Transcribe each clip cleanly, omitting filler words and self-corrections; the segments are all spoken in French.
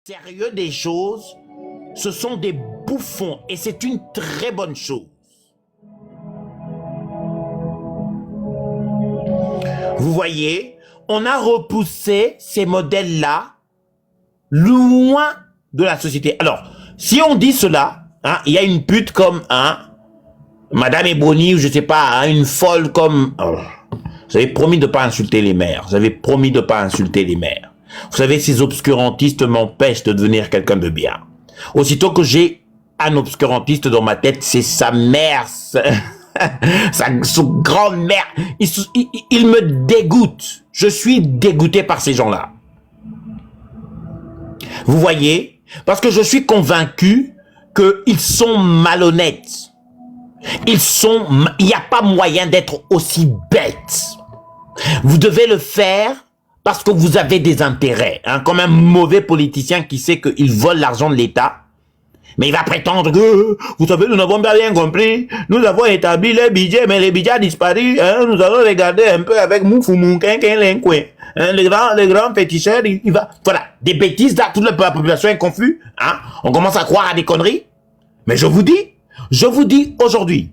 Sérieux des choses, ce sont des bouffons et c'est une très bonne chose. Vous voyez, on a repoussé ces modèles-là loin de la société. Alors, si on dit cela, hein, il y a une pute comme Madame Ebony ou je sais pas, hein, une folle comme... Oh, vous avez promis de ne pas insulter les mères. Vous avez promis de ne pas insulter les mères. Vous savez, ces obscurantistes m'empêchent de devenir quelqu'un de bien. Aussitôt que j'ai un obscurantiste dans ma tête, c'est sa mère, sa grand-mère. Il me dégoûte. Je suis dégoûté par ces gens-là. Vous voyez? Parce que je suis convaincu qu'ils sont malhonnêtes. Il n'y a pas moyen d'être aussi bête. Vous devez le faire parce que vous avez des intérêts. Hein, comme un mauvais politicien qui sait qu'il vole l'argent de l'État. Mais il va prétendre que, vous savez, nous n'avons pas bien compris. Nous avons établi les budgets, mais les budgets ont disparu. Hein, nous allons regarder un peu avec Moufoumounkin, hein, les grands féticheurs, il va... Voilà, des bêtises là, toute la population est confuse. Hein, on commence à croire à des conneries. Mais je vous dis aujourd'hui,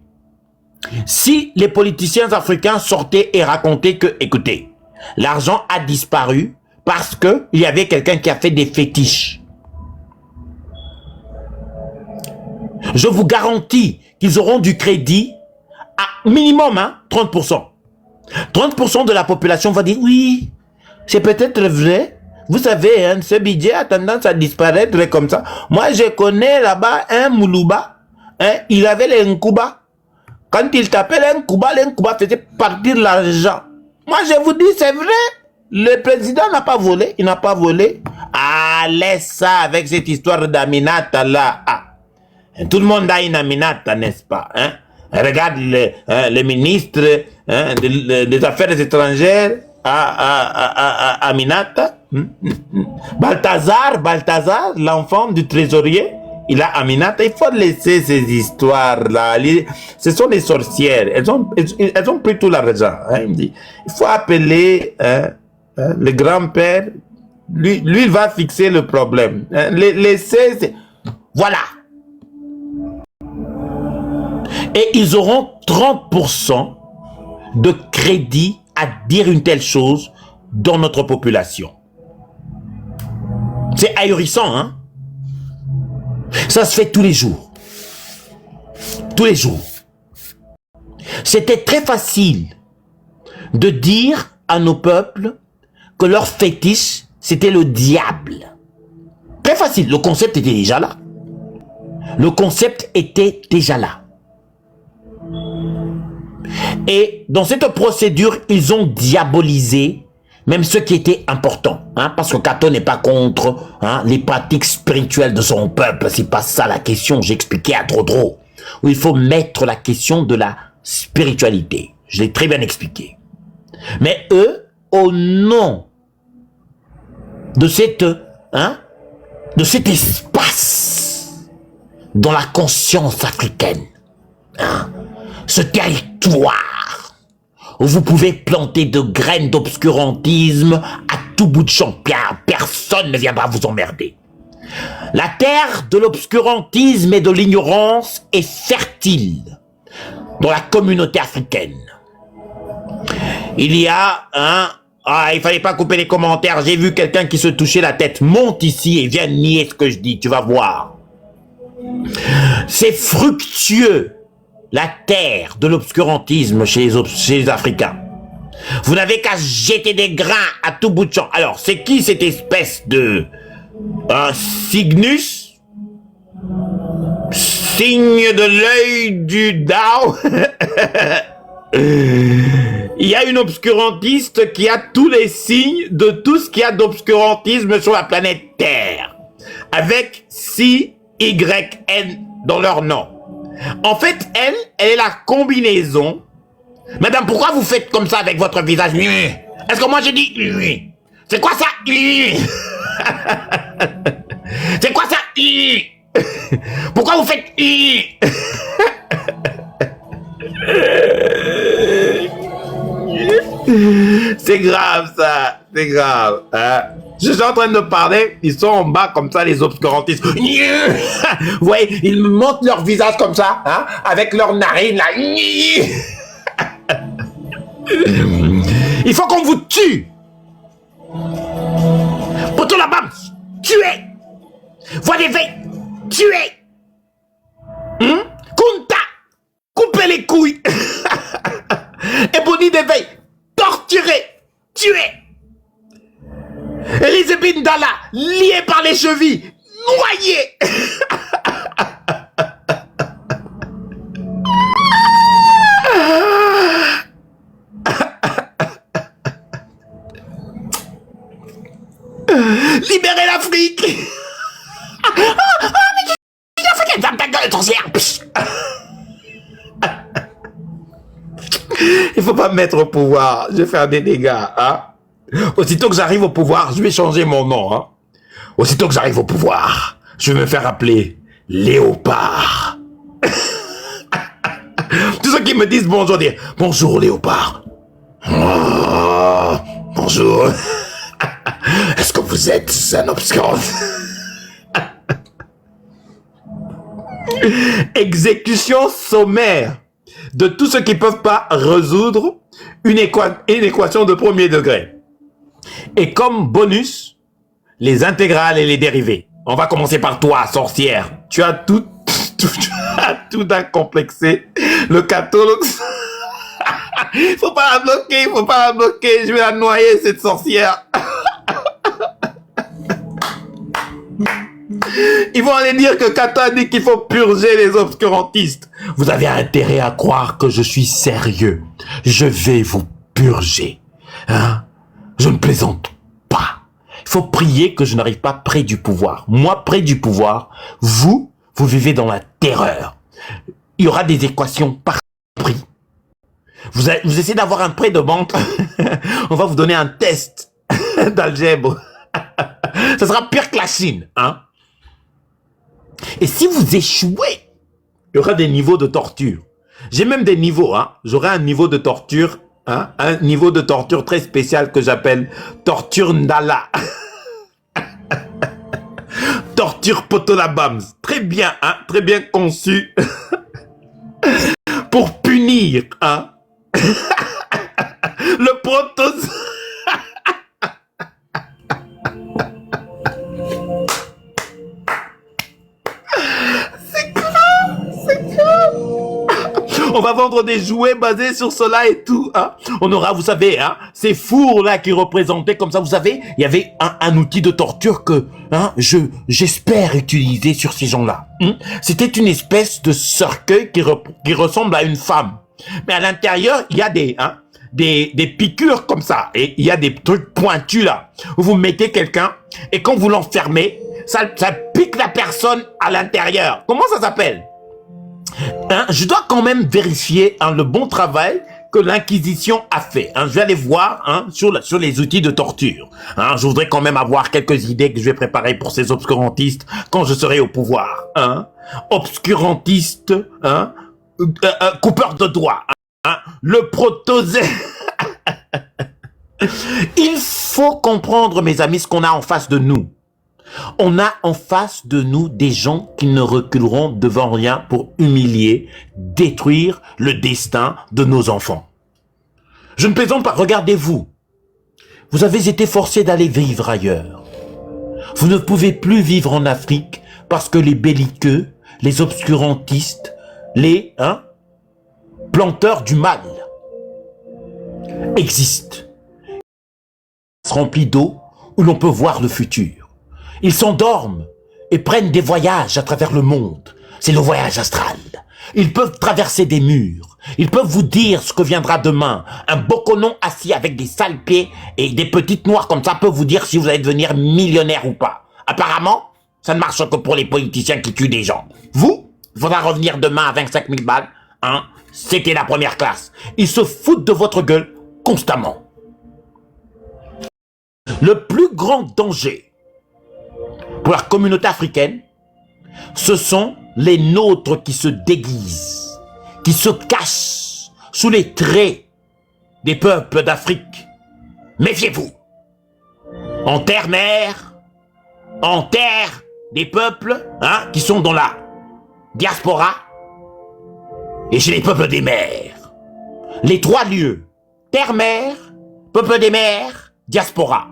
si les politiciens africains sortaient et racontaient que, écoutez, l'argent a disparu parce que il y avait quelqu'un qui a fait des fétiches. Je vous garantis qu'ils auront du crédit à minimum 30%. 30% de la population va dire oui, c'est peut-être vrai. Vous savez, hein, ce budget a tendance à disparaître comme ça. Moi, je connais là-bas un Moulouba. Hein, il avait les Nkuba. Quand il tapait les Nkuba faisait partir l'argent. Moi, je vous dis, c'est vrai. Le président n'a pas volé. Il n'a pas volé. Ah, laisse ça avec cette histoire d'Aminata là. Ah. Tout le monde a une Aminata, n'est-ce pas? Hein? Regarde le ministre des Affaires étrangères, Aminata. Balthazar, l'enfant du trésorier, il a Aminata. Il faut laisser ces histoires-là. Ce sont des sorcières. Elles ont pris tout l'argent. Hein? Il faut appeler le grand-père. Lui, il va fixer le problème. Hein? Laissez... Voilà. Et ils auront 30% de crédit à dire une telle chose dans notre population. C'est ahurissant, hein? Ça se fait tous les jours. Tous les jours. C'était très facile de dire à nos peuples que leur fétiche, c'était le diable. Très facile. Le concept était déjà là. Le concept était déjà là. Et dans cette procédure, ils ont diabolisé même ce qui était important. Hein, parce que Kato n'est pas contre les pratiques spirituelles de son peuple. C'est pas ça la question. J'ai expliqué à trop. Où il faut mettre la question de la spiritualité. Je l'ai très bien expliqué. Mais eux, au nom de cet espace dans la conscience africaine, ce territoire où vous pouvez planter de graines d'obscurantisme à tout bout de champ, personne ne viendra vous emmerder. La terre de l'obscurantisme et de l'ignorance est fertile dans la communauté africaine. Il y a il fallait pas couper les commentaires, j'ai vu quelqu'un qui se touchait la tête. Monte ici et viens nier ce que je dis, tu vas voir. C'est fructueux. La terre de l'obscurantisme chez les Africains. Vous n'avez qu'à jeter des grains à tout bout de champ. Alors, c'est qui cette espèce de Cygnus? Signe de l'œil du Dao. Il y a une obscurantiste qui a tous les signes de tout ce qu'il y a d'obscurantisme sur la planète Terre. Avec CYN dans leur nom. En fait, elle est la combinaison. Madame, pourquoi vous faites comme ça avec votre visage? Est-ce que moi je dis? C'est quoi ça? C'est quoi ça? Pourquoi vous faites? C'est grave ça, c'est grave. Hein? Je suis en train de parler, ils sont en bas comme ça, les obscurantistes. Vous voyez, ils me montrent leur visage comme ça, hein, avec leurs narines là. Il faut qu'on vous tue. Poto la bam, tuez. Voix d'éveil, tuez. Kunta, coupez les couilles. Ebony d'éveil, torturé, tué. Elisabeth Dalla, liée par les chevilles, noyée. Libérez l'Afrique. Il faut pas me mettre au pouvoir, je vais faire des dégâts, hein. Aussitôt que j'arrive au pouvoir, je vais changer mon nom, hein. Aussitôt que j'arrive au pouvoir, je vais me faire appeler Léopard. Tous ceux qui me disent bonjour, dire bonjour Léopard. Oh, bonjour. Est-ce que vous êtes un obscurantiste? Exécution sommaire de tous ceux qui ne peuvent pas résoudre une équation de premier degré. Et comme bonus, les intégrales et les dérivés. On va commencer par toi, sorcière. Tu as tout incomplexé. Le catalogue. Faut pas la bloquer, je vais la noyer, cette sorcière. Ils vont aller dire que Kato a dit qu'il faut purger les obscurantistes. Vous avez intérêt à croire que je suis sérieux. Je vais vous purger. Hein? Je ne plaisante pas. Il faut prier que je n'arrive pas près du pouvoir. Moi, près du pouvoir, vous vivez dans la terreur. Il y aura des équations par prix. Vous essayez d'avoir un prêt de banque. On va vous donner un test d'algèbre. Ça sera pire que la Chine, hein? Et si vous échouez, il y aura des niveaux de torture. J'ai même des niveaux, hein. J'aurai un niveau de torture, hein, un niveau de torture très spécial que j'appelle torture Ndala. Torture Potolabams. Très bien, hein, très bien conçu. Pour punir, hein. Le protos. On va vendre des jouets basés sur cela et tout, hein. On aura, vous savez, hein, ces fours là qui représentaient comme ça, vous savez, il y avait un outil de torture que, hein, j'espère utiliser sur ces gens-là. Hein. C'était une espèce de cercueil qui ressemble à une femme, mais à l'intérieur il y a des piqûres comme ça et il y a des trucs pointus là où vous mettez quelqu'un et quand vous l'enfermez, ça pique la personne à l'intérieur. Comment ça s'appelle? Hein, je dois quand même vérifier, hein, le bon travail que l'Inquisition a fait. Hein. Je vais aller voir, hein, sur les outils de torture. Hein. Je voudrais quand même avoir quelques idées que je vais préparer pour ces obscurantistes quand je serai au pouvoir. Hein. Obscurantiste, hein, coupeur de doigts, hein, le protosé. Il faut comprendre, mes amis, ce qu'on a en face de nous. On a en face de nous des gens qui ne reculeront devant rien pour humilier, détruire le destin de nos enfants. Je ne plaisante pas, regardez-vous. Vous avez été forcés d'aller vivre ailleurs. Vous ne pouvez plus vivre en Afrique parce que les belliqueux, les obscurantistes, les planteurs du mal existent. Remplis d'eau où l'on peut voir le futur. Ils s'endorment et prennent des voyages à travers le monde. C'est le voyage astral. Ils peuvent traverser des murs. Ils peuvent vous dire ce que viendra demain. Un boconon assis avec des sales pieds et des petites noires comme ça peut vous dire si vous allez devenir millionnaire ou pas. Apparemment, ça ne marche que pour les politiciens qui tuent des gens. Vous, il faudra revenir demain à 25 000 balles. Hein? C'était la première classe. Ils se foutent de votre gueule constamment. Le plus grand danger pour la communauté africaine, ce sont les nôtres qui se déguisent, qui se cachent sous les traits des peuples d'Afrique. Méfiez-vous. en terre-mère, en terre des peuples hein, qui sont dans la diaspora et chez les peuples des mers. Les trois lieux, terre-mère, peuple des mers, diaspora.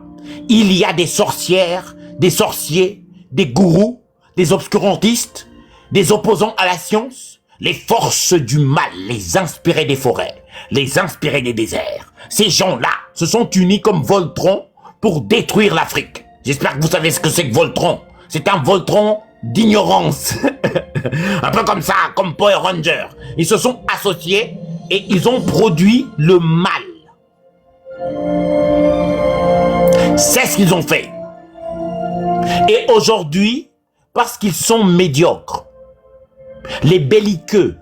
Il y a des sorcières, des sorciers, des gourous, des obscurantistes, des opposants à la science, les forces du mal, les inspirés des forêts, les inspirés des déserts. Ces gens-là se sont unis comme Voltron pour détruire l'Afrique. J'espère que vous savez ce que c'est que Voltron. C'est un Voltron d'ignorance. Un peu comme ça, comme Power Ranger. Ils se sont associés et ils ont produit le mal. C'est ce qu'ils ont fait. Et aujourd'hui, parce qu'ils sont médiocres, les belliqueux,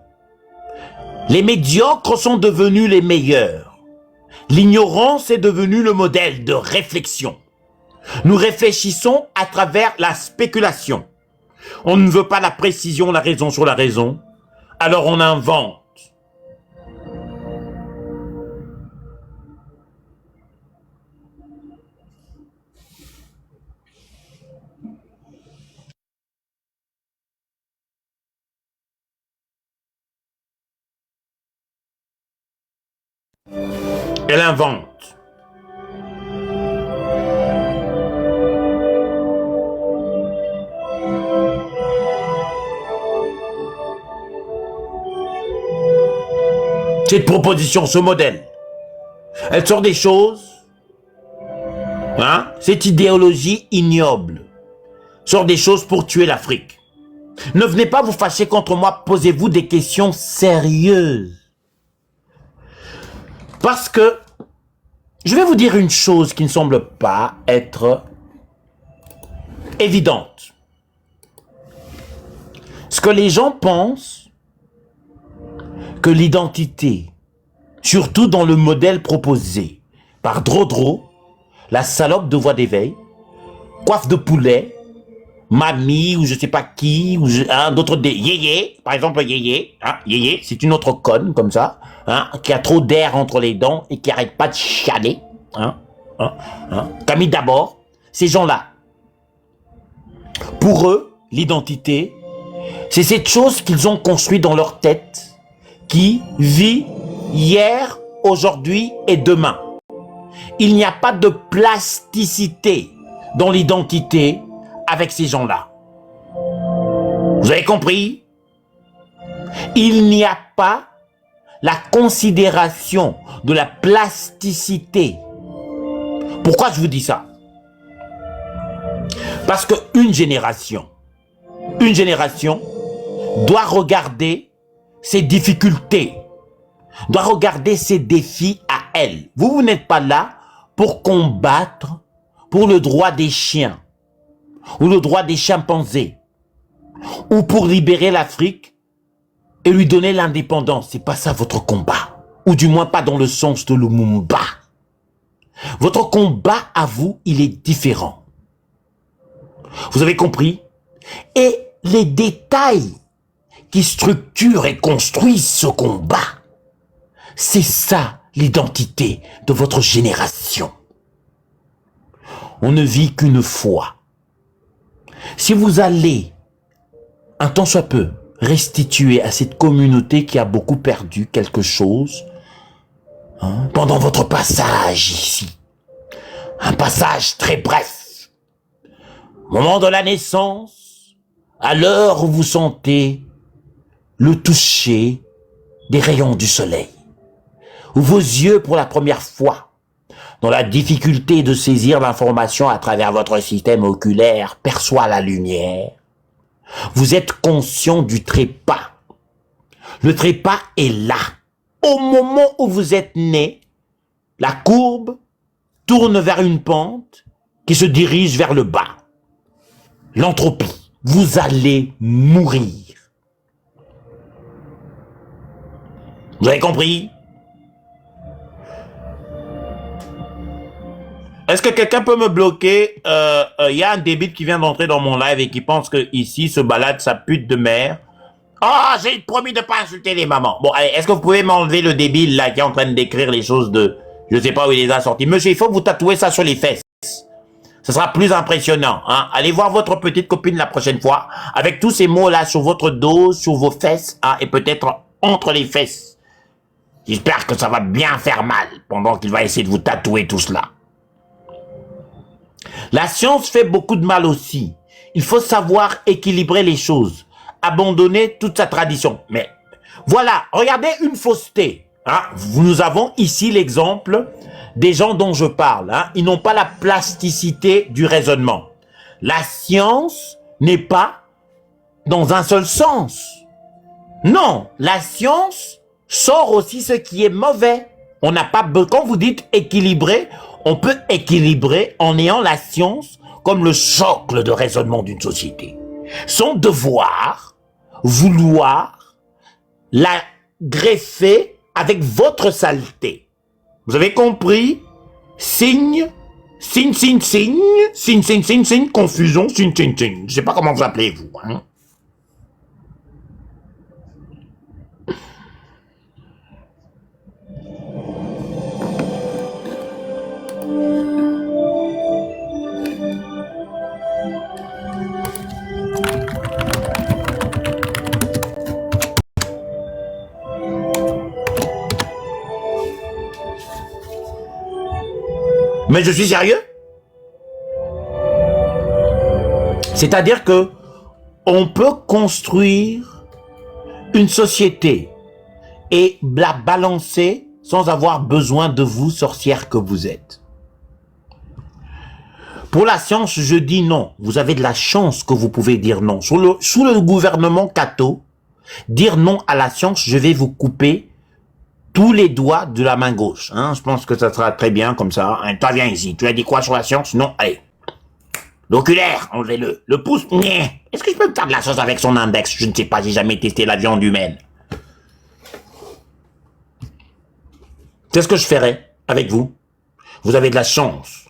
les médiocres sont devenus les meilleurs. L'ignorance est devenue le modèle de réflexion. Nous réfléchissons à travers la spéculation. On ne veut pas la précision, la raison sur la raison. Alors on invente. Elle invente. Cette proposition, ce modèle, elle sort des choses, hein, cette idéologie ignoble, sort des choses pour tuer l'Afrique. Ne venez pas vous fâcher contre moi, posez-vous des questions sérieuses. Parce que, je vais vous dire une chose qui ne semble pas être évidente. Ce que les gens pensent, que l'identité, surtout dans le modèle proposé par Drodro, la salope de voix d'éveil, coiffe de poulet, mamie ou je sais pas qui, ou d'autres des yéyé, par exemple yéyé, hein, yéyé, c'est une autre conne comme ça, hein, qui a trop d'air entre les dents et qui arrête pas de chialer, Camille d'abord, ces gens-là, pour eux, l'identité, c'est cette chose qu'ils ont construite dans leur tête, qui vit hier, aujourd'hui et demain. Il n'y a pas de plasticité dans l'identité avec ces gens-là. Vous avez compris? Il n'y a pas la considération de la plasticité. Pourquoi je vous dis ça? Parce qu'une génération doit regarder ses difficultés, doit regarder ses défis à elle. Vous n'êtes pas là pour combattre pour le droit des chiens ou le droit des chimpanzés ou pour libérer l'Afrique et lui donner l'indépendance. C'est pas ça votre combat, ou du moins pas dans le sens de Lumumba. Votre combat à vous, il est différent. Vous avez compris? Et les détails qui structurent et construisent ce combat, c'est ça l'identité de votre génération. On ne vit qu'une fois. Si vous allez, un tant soit peu, restituer à cette communauté qui a beaucoup perdu quelque chose, pendant votre passage ici, un passage très bref, au moment de la naissance, à l'heure où vous sentez le toucher des rayons du soleil, où vos yeux pour la première fois, dans la difficulté de saisir l'information à travers votre système oculaire, perçoit la lumière, vous êtes conscient du trépas. Le trépas est là. Au moment où vous êtes né, la courbe tourne vers une pente qui se dirige vers le bas. L'entropie. Vous allez mourir. Vous avez compris? Est-ce que quelqu'un peut me bloquer? Y a un débile qui vient d'entrer dans mon live et qui pense que ici se balade sa pute de mère. Oh, j'ai promis de pas insulter les mamans. Bon, allez, est-ce que vous pouvez m'enlever le débile là qui est en train d'écrire les choses de... Je sais pas où il les a sortis. Monsieur, il faut que vous tatouez ça sur les fesses. Ce sera plus impressionnant. Hein. Allez voir votre petite copine la prochaine fois, avec tous ces mots-là sur votre dos, sur vos fesses, hein, et peut-être entre les fesses. J'espère que ça va bien faire mal, pendant qu'il va essayer de vous tatouer tout cela. La science fait beaucoup de mal aussi. Il faut savoir équilibrer les choses, abandonner toute sa tradition. Mais voilà, regardez une fausseté. Hein. Nous avons ici l'exemple des gens dont je parle. Hein. Ils n'ont pas la plasticité du raisonnement. La science n'est pas dans un seul sens. Non, la science sort aussi ce qui est mauvais. On n'a pas, quand vous dites équilibrer, on peut équilibrer en ayant la science comme le socle de raisonnement d'une société. Son devoir, vouloir la greffer avec votre saleté. Vous avez compris? Signe, signe, signe, signe, signe, signe, signe, signe, confusion, signe, signe, signe. Je sais pas comment vous appelez vous, hein. Mais je suis sérieux. C'est-à-dire que on peut construire une société et la balancer sans avoir besoin de vous, sorcière que vous êtes. Pour la science, je dis non. Vous avez de la chance que vous pouvez dire non. Sous le gouvernement Kato, dire non à la science, je vais vous couper tous les doigts de la main gauche. Hein, je pense que ça sera très bien comme ça. Hein, toi, viens ici. Tu as dit quoi sur la science? Non, allez. L'oculaire, enlevez-le. Le pouce, est-ce que je peux me faire de la sauce avec son index? Je ne sais pas, j'ai jamais testé la viande humaine. C'est ce que je ferai avec vous. Vous avez de la chance.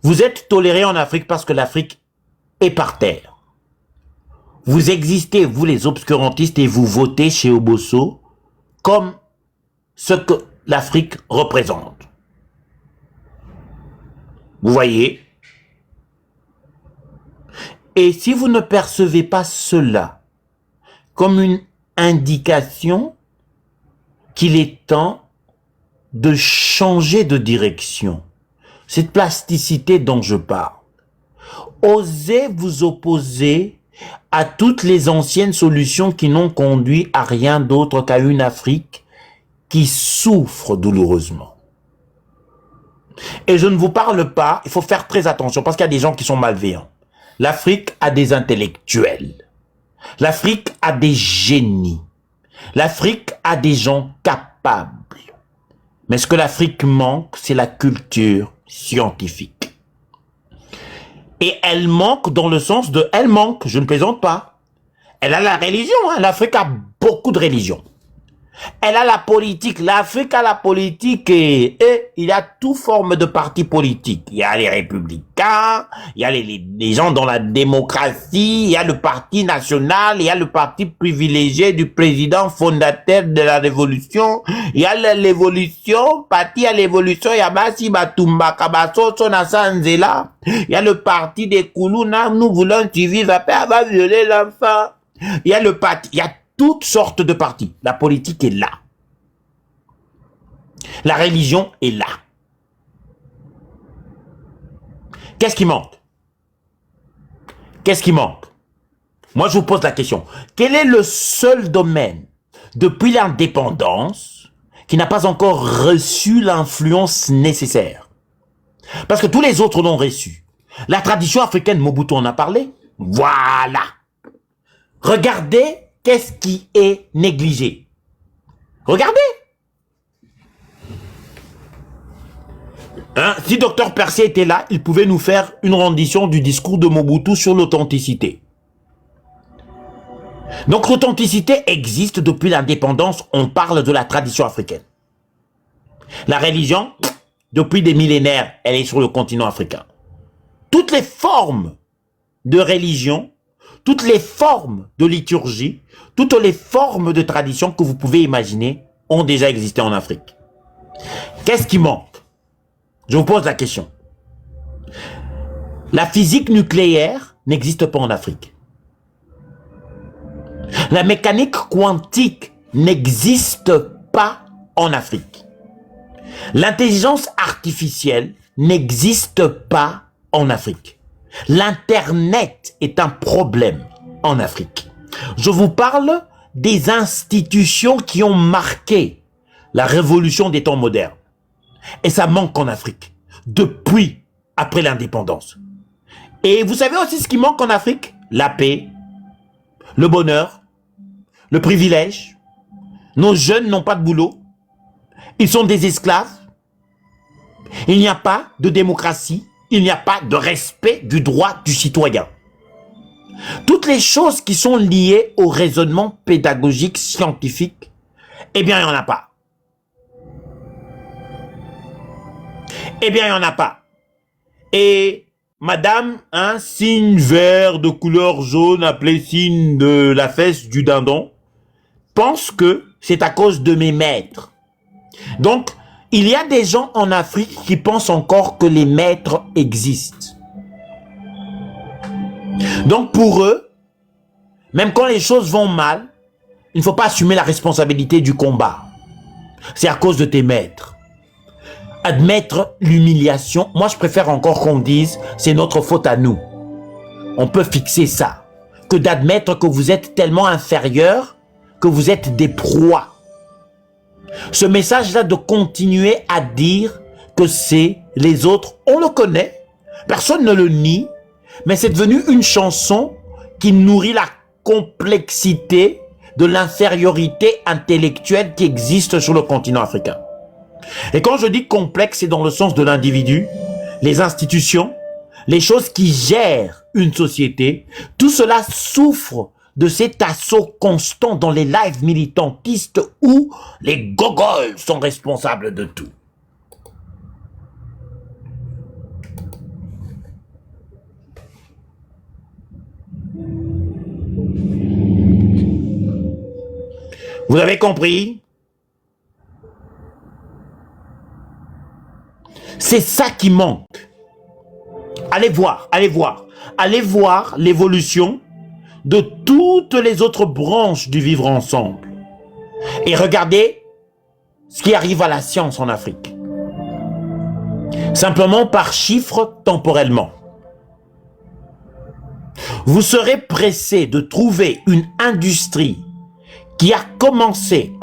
Vous êtes tolérés en Afrique parce que l'Afrique est par terre. Vous existez, vous les obscurantistes, et vous votez chez Obosso comme ce que l'Afrique représente. Vous voyez? Et si vous ne percevez pas cela comme une indication qu'il est temps de changer de direction, cette plasticité dont je parle, osez vous opposer à toutes les anciennes solutions qui n'ont conduit à rien d'autre qu'à une Afrique qui souffre douloureusement. Et je ne vous parle pas, il faut faire très attention parce qu'il y a des gens qui sont malveillants. L'Afrique a des intellectuels. L'Afrique a des génies. L'Afrique a des gens capables. Mais ce que l'Afrique manque, c'est la culture scientifique. Et elle manque dans le sens de... Elle manque, je ne plaisante pas. Elle a la religion, hein. L'Afrique a beaucoup de religions. Elle a la politique. L'Afrique a la politique et il y a toute forme de partis politiques. Il y a les républicains, il y a les gens dans la démocratie, il y a le parti national, il y a le parti privilégié du président fondateur de la révolution, il y a l'évolution, parti à l'évolution, il y a Basi Batumba, Kabaso, Sonasanzela, il y a le parti des Koulouna, nous voulons tu vives, après elle va violer l'enfant. Il y a le parti, il y a toutes sortes de partis. La politique est là. La religion est là. Qu'est-ce qui manque? Qu'est-ce qui manque? Moi, je vous pose la question. Quel est le seul domaine, depuis l'indépendance, qui n'a pas encore reçu l'influence nécessaire? Parce que tous les autres l'ont reçu. La tradition africaine, Mobutu en a parlé. Voilà. Regardez qu'est-ce qui est négligé. Regardez. Hein, si Dr Percier était là, il pouvait nous faire une rendition du discours de Mobutu sur l'authenticité. Donc l'authenticité existe depuis l'indépendance, on parle de la tradition africaine. La religion, depuis des millénaires, elle est sur le continent africain. Toutes les formes de religion, toutes les formes de liturgie, toutes les formes de tradition que vous pouvez imaginer ont déjà existé en Afrique. Qu'est-ce qui manque? Je vous pose la question. La physique nucléaire n'existe pas en Afrique. La mécanique quantique n'existe pas en Afrique. L'intelligence artificielle n'existe pas en Afrique. L'Internet est un problème en Afrique. Je vous parle des institutions qui ont marqué la révolution des temps modernes. Et ça manque en Afrique, depuis après l'indépendance. Et vous savez aussi ce qui manque en Afrique? La paix, le bonheur, le privilège. Nos jeunes n'ont pas de boulot. Ils sont des esclaves. Il n'y a pas de démocratie. Il n'y a pas de respect du droit du citoyen. Toutes les choses qui sont liées au raisonnement pédagogique, scientifique, eh bien, il n'y en a pas. Eh bien, il n'y en a pas. Et madame, un signe vert de couleur jaune appelé signe de la fesse du dindon, pense que c'est à cause de mes maîtres. Donc, il y a des gens en Afrique qui pensent encore que les maîtres existent. Donc, pour eux, même quand les choses vont mal, il ne faut pas assumer la responsabilité du combat. C'est à cause de tes maîtres. Admettre l'humiliation, moi je préfère encore qu'on dise c'est notre faute à nous. On peut fixer ça, que d'admettre que vous êtes tellement inférieur que vous êtes des proies. Ce message-là de continuer à dire que c'est les autres, on le connaît, personne ne le nie, mais c'est devenu une chanson qui nourrit la complexité de l'infériorité intellectuelle qui existe sur le continent africain. Et quand je dis complexe, c'est dans le sens de l'individu, les institutions, les choses qui gèrent une société. Tout cela souffre de cet assaut constant dans les lives militantistes où les gogols sont responsables de tout. Vous avez compris? C'est ça qui manque. Allez voir, allez voir. Allez voir l'évolution de toutes les autres branches du vivre ensemble. Et regardez ce qui arrive à la science en Afrique. Simplement par chiffre temporellement. Vous serez pressé de trouver une industrie qui a commencé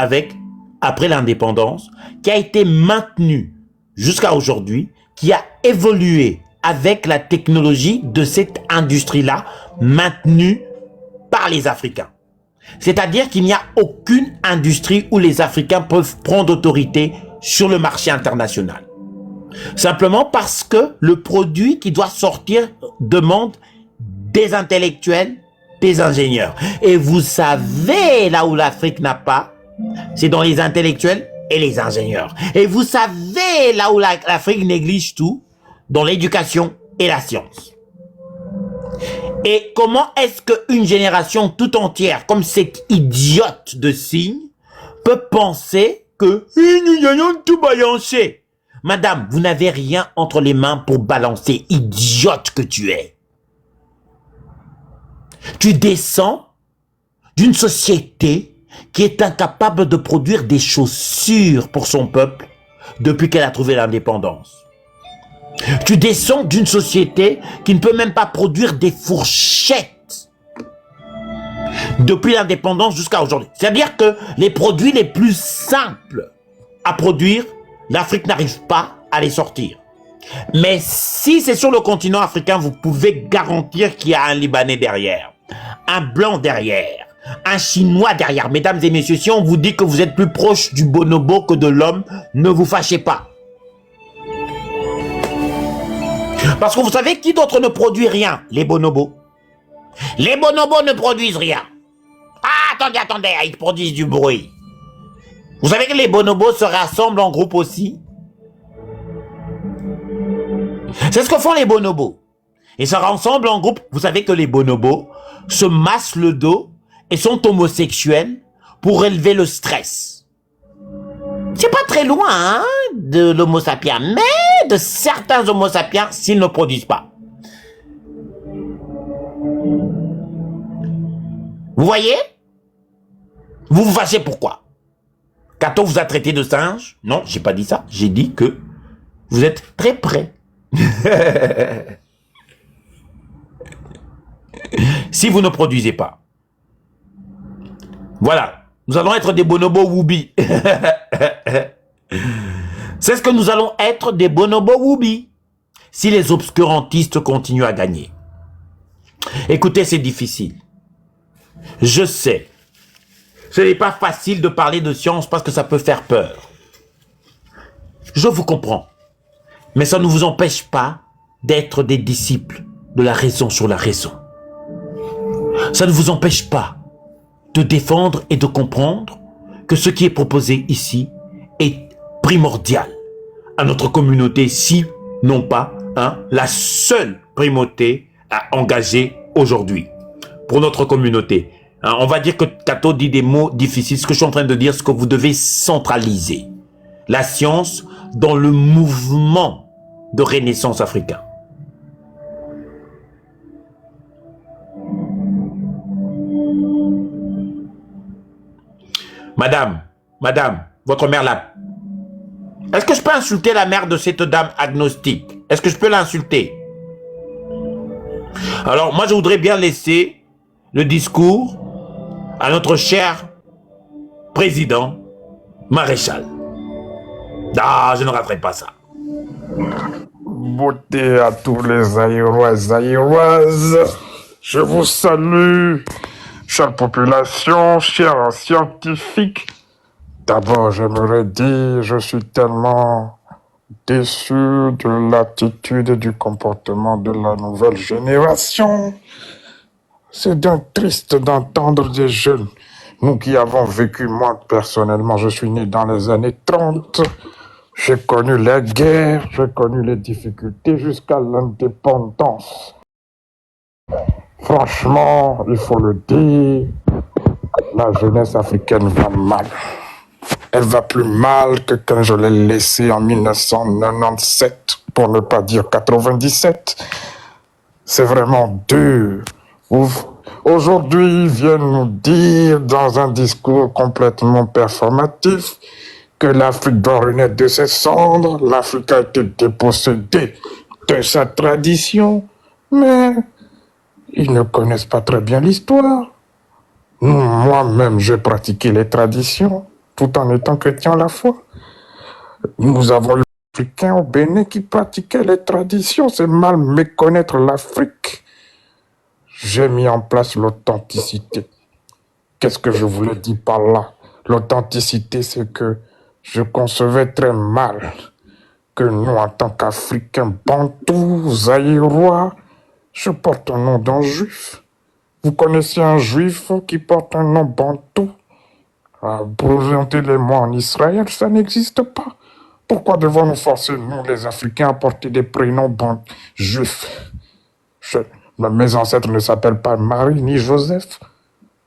après l'indépendance, qui a été maintenue jusqu'à aujourd'hui, qui a évolué avec la technologie de cette industrie-là, maintenue par les Africains. C'est-à-dire qu'il n'y a aucune industrie où les Africains peuvent prendre autorité sur le marché international. Simplement parce que le produit qui doit sortir demande des intellectuels, des ingénieurs. Et vous savez, là où l'Afrique n'a pas, c'est dans les intellectuels et les ingénieurs. Et vous savez, là où l'Afrique néglige tout, dans l'éducation et la science. Et comment est-ce qu'une génération tout entière, comme cette idiote de Signe, peut penser que nous allons tout balancer? Madame, vous n'avez rien entre les mains pour balancer, idiote que tu es. Tu descends d'une société qui est incapable de produire des chaussures pour son peuple depuis qu'elle a trouvé l'indépendance. Tu descends d'une société qui ne peut même pas produire des fourchettes depuis l'indépendance jusqu'à aujourd'hui. C'est-à-dire que les produits les plus simples à produire, l'Afrique n'arrive pas à les sortir. Mais si c'est sur le continent africain, vous pouvez garantir qu'il y a un Libanais derrière, un Blanc derrière, un Chinois derrière. Mesdames et messieurs, si on vous dit que vous êtes plus proche du bonobo que de l'homme, ne vous fâchez pas. Parce que vous savez qui d'autre ne produit rien? Les bonobos. Les bonobos ne produisent rien. Ah, attendez, ils produisent du bruit. Vous savez que les bonobos se rassemblent en groupe aussi? C'est ce que font les bonobos. Ils se rassemblent en groupe. Vous savez que les bonobos se massent le dos et sont homosexuels pour élever le stress. C'est pas très loin hein, de l'homo sapiens, mais de certains homo sapiens s'ils ne produisent pas. Vous voyez? Vous vous fâchez pourquoi? Kato vous a traité de singe? Non, j'ai pas dit ça. J'ai dit que vous êtes très près. Si vous ne produisez pas. Voilà. Nous allons être des bonobos woubi. C'est ce que nous allons être, des bonobos woubi. Si les obscurantistes continuent à gagner. Écoutez, c'est difficile. Je sais. Ce n'est pas facile de parler de science parce que ça peut faire peur. Je vous comprends. Mais ça ne vous empêche pas d'être des disciples de la raison sur la raison. Ça ne vous empêche pas de défendre et de comprendre que ce qui est proposé ici est primordial à notre communauté, si non pas la seule primauté à engager aujourd'hui pour notre communauté. On va dire que Kato dit des mots difficiles. Ce que je suis en train de dire, c'est que vous devez centraliser la science dans le mouvement de renaissance africain. Madame, votre mère là. Est-ce que je peux insulter la mère de cette dame agnostique? Est-ce que je peux l'insulter? Alors, moi, je voudrais bien laisser le discours à notre cher président maréchal. Ah, je ne raterai pas ça. Beauté à tous les Zaïrois et Zaïroises. Je vous salue, chère population, chers scientifiques. D'abord, j'aimerais dire, je suis tellement déçu de l'attitude et du comportement de la nouvelle génération. C'est d'un triste d'entendre des jeunes. Nous qui avons vécu, moi personnellement, je suis né dans les années 30. J'ai connu la guerre, j'ai connu les difficultés jusqu'à l'indépendance. Franchement, il faut le dire, la jeunesse africaine va mal. Elle va plus mal que quand je l'ai laissée en 1997, pour ne pas dire 97. C'est vraiment dur. Aujourd'hui, ils viennent nous dire dans un discours complètement performatif que l'Afrique doit renaître de ses cendres, l'Afrique a été dépossédée de sa tradition, mais ils ne connaissent pas très bien l'histoire. Moi-même, j'ai pratiqué les traditions, tout en étant chrétien à la fois. Nous avons eu les Africains au Bénin qui pratiquaient les traditions, c'est mal méconnaître l'Afrique. J'ai mis en place l'authenticité. Qu'est-ce que je voulais dire par là? L'authenticité, c'est que je concevais très mal que nous, en tant qu'Africains, Bantous, Zaïrois, je porte un nom d'un juif. Vous connaissez un juif qui porte un nom Bantou? Présentez-les-moi en Israël, ça n'existe pas. Pourquoi devons-nous forcer, nous, les Africains, à porter des prénoms juifs? Mes ancêtres ne s'appellent pas Marie ni Joseph.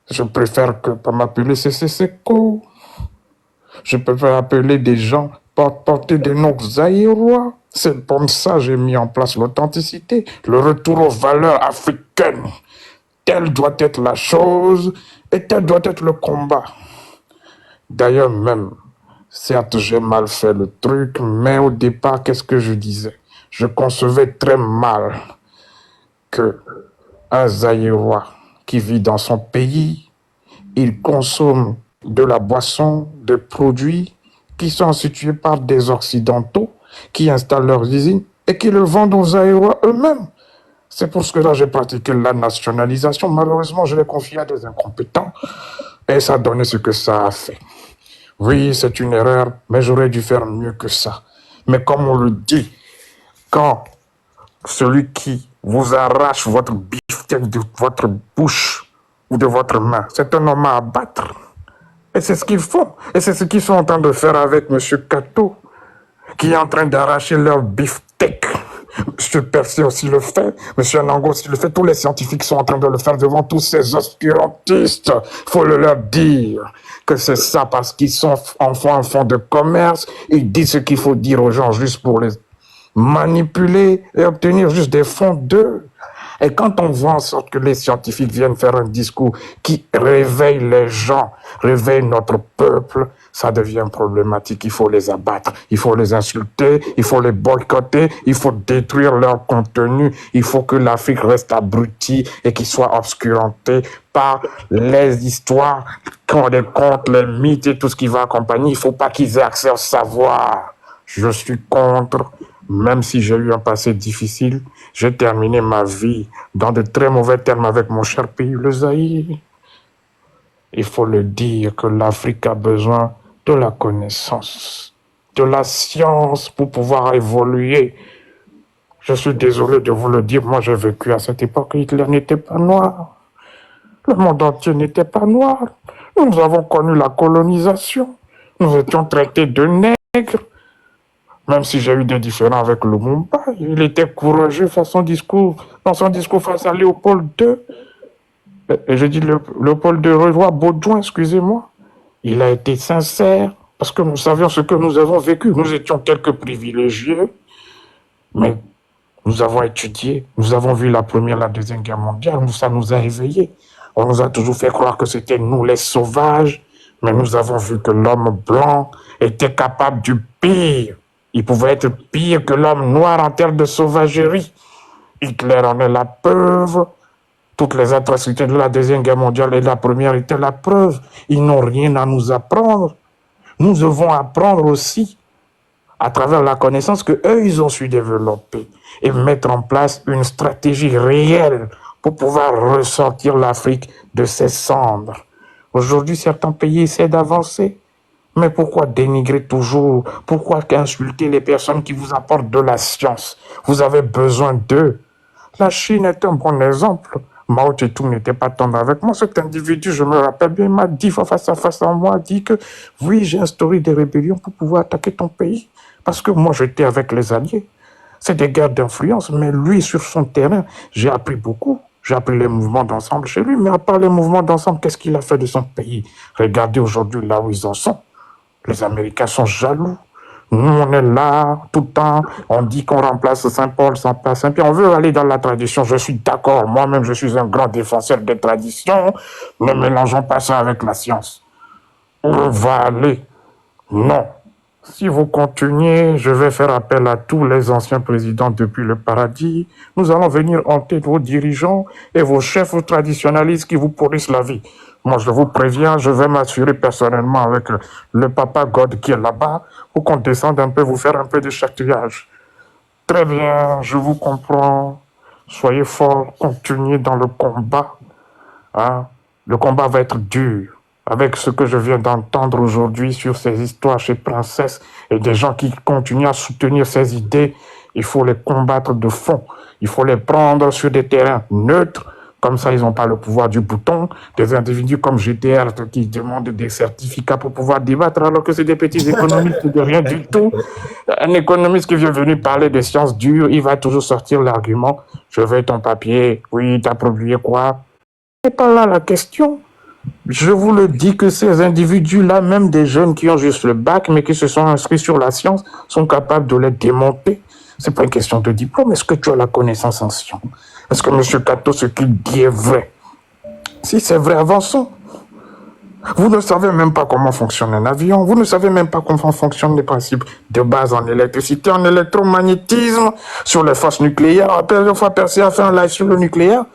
Je préfère pas m'appeler Seko. Je préfère appeler des gens porter des noms zaïrois. C'est comme ça que j'ai mis en place l'authenticité, le retour aux valeurs africaines. Telle doit être la chose et tel doit être le combat. D'ailleurs même, certes j'ai mal fait le truc, mais au départ, qu'est-ce que je disais? Je concevais très mal que un Zaïrois qui vit dans son pays, il consomme de la boisson, des produits qui sont institués par des Occidentaux qui installent leurs usines et qui le vendent aux Zaïrois eux-mêmes. C'est pour ce que là j'ai pratiqué la nationalisation. Malheureusement, je l'ai confié à des incompétents et ça a donné ce que ça a fait. Oui, c'est une erreur, mais j'aurais dû faire mieux que ça. Mais comme on le dit, quand celui qui vous arrache votre beefsteak de votre bouche ou de votre main, c'est un homme à abattre. Et c'est ce qu'ils font. Et c'est ce qu'ils sont en train de faire avec M. Kato, qui est en train d'arracher leur beefsteak. M. Percy aussi le fait, M. Nango aussi le fait, tous les scientifiques sont en train de le faire devant tous ces obscurantistes. Il faut le leur dire que c'est ça parce qu'ils sont en fond de commerce. Ils disent ce qu'il faut dire aux gens juste pour les manipuler et obtenir juste des fonds d'eux. Et quand on voit en sorte que les scientifiques viennent faire un discours qui réveille les gens, réveille notre peuple, ça devient problématique. Il faut les abattre, il faut les insulter, il faut les boycotter, il faut détruire leur contenu. Il faut que l'Afrique reste abrutie et qu'il soit obscuranté par les histoires, les contes, les mythes et tout ce qui va accompagner. Il ne faut pas qu'ils aient accès au savoir. Je suis contre. Même si j'ai eu un passé difficile, j'ai terminé ma vie dans de très mauvais termes avec mon cher pays, le Zaïre. Il faut le dire que l'Afrique a besoin de la connaissance, de la science pour pouvoir évoluer. Je suis désolé de vous le dire, moi j'ai vécu à cette époque, Hitler n'était pas noir. Le monde entier n'était pas noir. Nous avons connu la colonisation. Nous étions traités de nègres. Même si j'ai eu des différends avec Lumumba, il était courageux dans son discours face à Léopold II. Et je dis Léopold II, roi Baudouin, excusez-moi. Il a été sincère parce que nous savions ce que nous avons vécu. Nous étions quelques privilégiés, mais nous avons étudié, nous avons vu la Première, la Deuxième Guerre mondiale, ça nous a éveillés. On nous a toujours fait croire que c'était nous les sauvages, mais nous avons vu que l'homme blanc était capable du pire. Il pouvait être pire que l'homme noir en termes de sauvagerie. Hitler en est la preuve. Toutes les atrocités de la Deuxième Guerre mondiale et de la Première étaient la preuve. Ils n'ont rien à nous apprendre. Nous devons apprendre aussi à travers la connaissance qu'eux, ils ont su développer et mettre en place une stratégie réelle pour pouvoir ressortir l'Afrique de ses cendres. Aujourd'hui, certains pays essaient d'avancer. Mais pourquoi dénigrer toujours? Pourquoi insulter les personnes qui vous apportent de la science? Vous avez besoin d'eux. La Chine est un bon exemple. Mao Tse-tung n'était pas tendre avec moi. Cet individu, je me rappelle bien, il m'a dit face à moi, dit que oui, j'ai instauré des rébellions pour pouvoir attaquer ton pays. Parce que moi, j'étais avec les alliés. C'est des guerres d'influence, mais lui, sur son terrain, j'ai appris beaucoup. J'ai appris les mouvements d'ensemble chez lui, mais à part les mouvements d'ensemble, qu'est-ce qu'il a fait de son pays? Regardez aujourd'hui là où ils en sont. Les Américains sont jaloux. Nous, on est là tout le temps. On dit qu'on remplace Saint-Paul sans pas Saint-Pierre. On veut aller dans la tradition. Je suis d'accord. Moi-même, je suis un grand défenseur des traditions. Ne mélangeons pas ça avec la science. On va aller. Non. Si vous continuez, je vais faire appel à tous les anciens présidents depuis le paradis. Nous allons venir hanter vos dirigeants et vos chefs traditionnalistes qui vous pourrissent la vie. Moi, je vous préviens, je vais m'assurer personnellement avec le papa God qui est là-bas pour qu'on descende un peu, vous faire un peu de chatouillage. Très bien, je vous comprends. Soyez forts, continuez dans le combat. Hein? Le combat va être dur. Avec ce que je viens d'entendre aujourd'hui sur ces histoires chez Princesse et des gens qui continuent à soutenir ces idées, il faut les combattre de fond. Il faut les prendre sur des terrains neutres. Comme ça, ils n'ont pas le pouvoir du bouton. Des individus comme GTR qui demandent des certificats pour pouvoir débattre alors que c'est des petits économistes de rien du tout. Un économiste qui vient venir parler des sciences dures, il va toujours sortir l'argument « Je veux ton papier. Oui, t'as publié quoi ?» C'est pas là la question. Je vous le dis que ces individus-là, même des jeunes qui ont juste le bac, mais qui se sont inscrits sur la science, sont capables de les démonter. C'est pas une question de diplôme. Est-ce que tu as la connaissance en science? Est-ce que M. Kato, ce qu'il dit est vrai? Si c'est vrai, avançons. Vous ne savez même pas comment fonctionne un avion. Vous ne savez même pas comment fonctionnent les principes de base en électricité, en électromagnétisme, sur les forces nucléaires. La première fois, Percy a fait un live sur le nucléaire.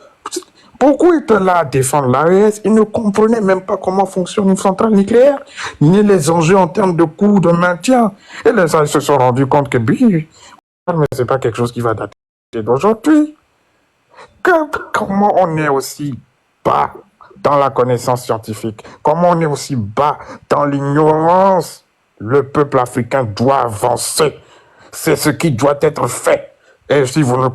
Pourquoi il était là à défendre l'AES? Il ne comprenait même pas comment fonctionne une centrale nucléaire, ni les enjeux en termes de coûts de maintien. Et les gens se sont rendus compte que, mais c'est pas quelque chose qui va dater d'aujourd'hui. Comment on est aussi bas dans la connaissance scientifique? Comment on est aussi bas dans l'ignorance? Le peuple africain doit avancer. C'est ce qui doit être fait. Et si vous ne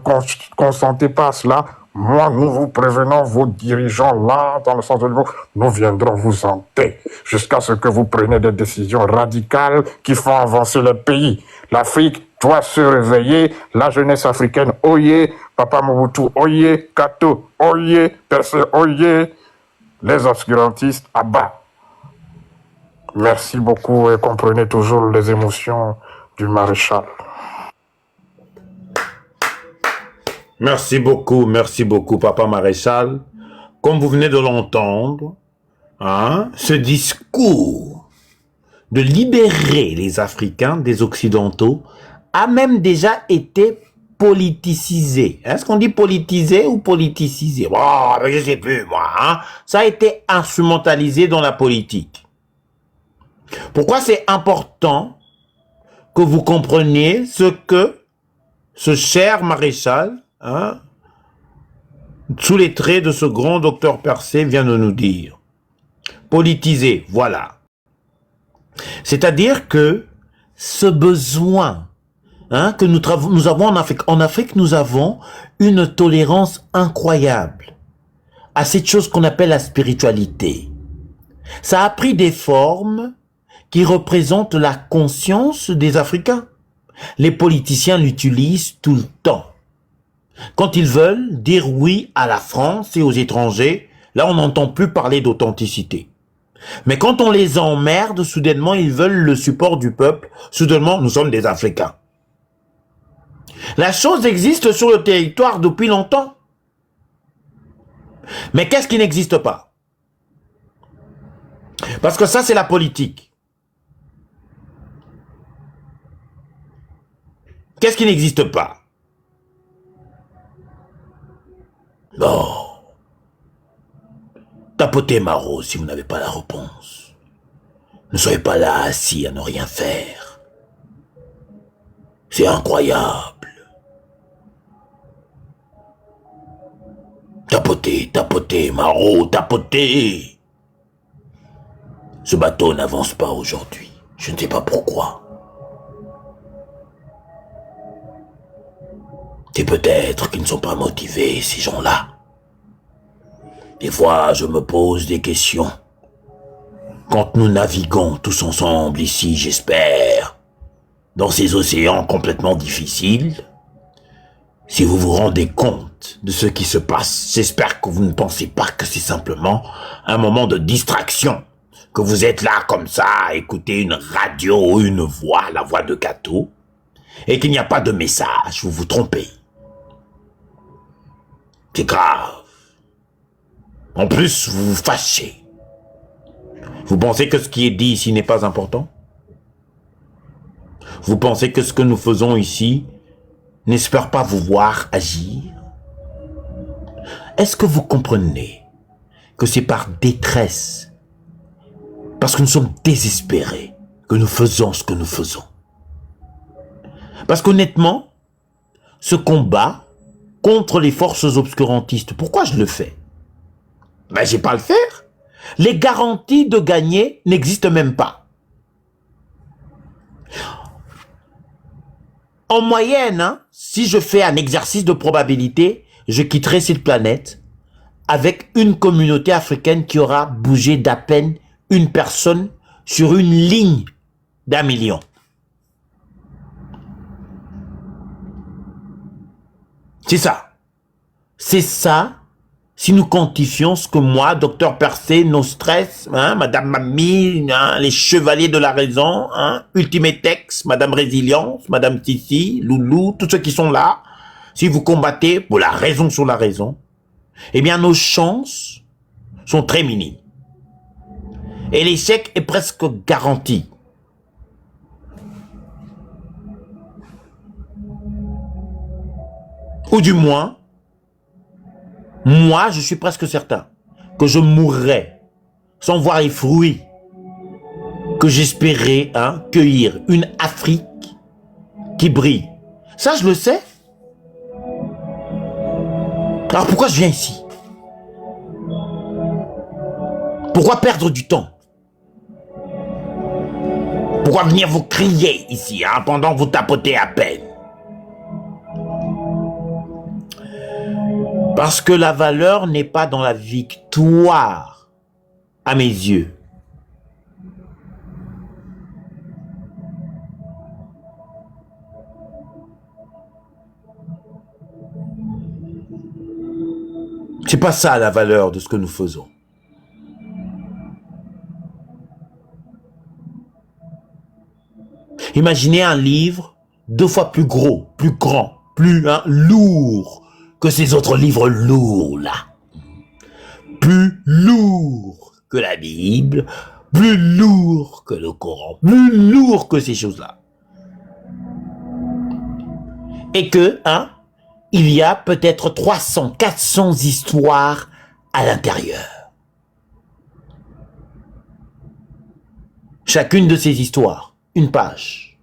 consentez pas à cela, moi, nous vous prévenons, vos dirigeants là, dans le sens de l'eau, nous viendrons vous hanter jusqu'à ce que vous preniez des décisions radicales qui font avancer le pays. L'Afrique doit se réveiller, la jeunesse africaine, oyez, Papa Mobutu, oyez, Kato, oyez, Percé, oyez, les obscurantistes, à bas. Merci beaucoup et comprenez toujours les émotions du maréchal. merci beaucoup, Papa Maréchal. Comme vous venez de l'entendre, hein, ce discours de libérer les Africains des Occidentaux a même déjà été politisé. Est-ce qu'on dit politisé ou politicisé? Bon, je sais plus, moi. Hein? Ça a été instrumentalisé dans la politique. Pourquoi c'est important que vous compreniez ce que ce cher maréchal, hein, sous les traits de ce grand docteur Percé, vient de nous dire? Politisé, voilà. C'est-à-dire que ce besoin, hein, que nous avons en Afrique, nous avons une tolérance incroyable à cette chose qu'on appelle la spiritualité. Ça a pris des formes qui représentent la conscience des Africains. Les politiciens l'utilisent tout le temps. Quand ils veulent dire oui à la France et aux étrangers, là on n'entend plus parler d'authenticité. Mais quand on les emmerde, soudainement ils veulent le support du peuple, soudainement nous sommes des Africains. La chose existe sur le territoire depuis longtemps. Mais qu'est-ce qui n'existe pas? Parce que ça c'est la politique. Qu'est-ce qui n'existe pas? Non. Tapotez Maro si vous n'avez pas la réponse. Ne soyez pas là assis à ne rien faire. C'est incroyable. Tapotez, Maro, tapotez. Ce bateau n'avance pas aujourd'hui. Je ne sais pas pourquoi. C'est peut-être qu'ils ne sont pas motivés, ces gens-là. Des fois, je me pose des questions. Quand nous naviguons tous ensemble ici, j'espère, dans ces océans complètement difficiles, si vous vous rendez compte de ce qui se passe, j'espère que vous ne pensez pas que c'est simplement un moment de distraction, que vous êtes là comme ça à écouter une radio ou une voix, la voix de Cato, et qu'il n'y a pas de message, vous vous trompez. C'est grave. En plus, vous vous fâchez. Vous pensez que ce qui est dit ici n'est pas important? Vous pensez que ce que nous faisons ici n'espère pas vous voir agir? Est-ce que vous comprenez que c'est par détresse, parce que nous sommes désespérés, que nous faisons ce que nous faisons? Parce qu'honnêtement, ce combat contre les forces obscurantistes, pourquoi je le fais? Ben, j'ai pas à le faire. Les garanties de gagner n'existent même pas. En moyenne, hein, si je fais un exercice de probabilité, je quitterai cette planète avec une communauté africaine qui aura bougé d'à peine une personne sur une ligne d'1 million. C'est ça. C'est ça, si nous quantifions ce que moi, docteur Percé, nos stress, hein, Madame Mamie, hein, les chevaliers de la raison, hein, Ultimetex, Madame Résilience, Madame Sissi, Loulou, tous ceux qui sont là, si vous combattez pour la raison sur la raison, eh bien nos chances sont très minimes. Et l'échec est presque garanti. Ou du moins, moi, je suis presque certain que je mourrai sans voir les fruits que j'espérais, hein, cueillir. Une Afrique qui brille. Ça, je le sais. Alors pourquoi je viens ici? Pourquoi perdre du temps? Pourquoi venir vous crier ici, hein, pendant que vous tapotez à peine? Parce que la valeur n'est pas dans la victoire, à mes yeux. C'est pas ça la valeur de ce que nous faisons. Imaginez un livre 2 fois plus gros, plus grand, plus lourd que ces autres livres lourds là. Plus lourds que la Bible, plus lourds que le Coran, plus lourds que ces choses-là. Et que, il y a peut-être 300, 400 histoires à l'intérieur. Chacune de ces histoires, une page,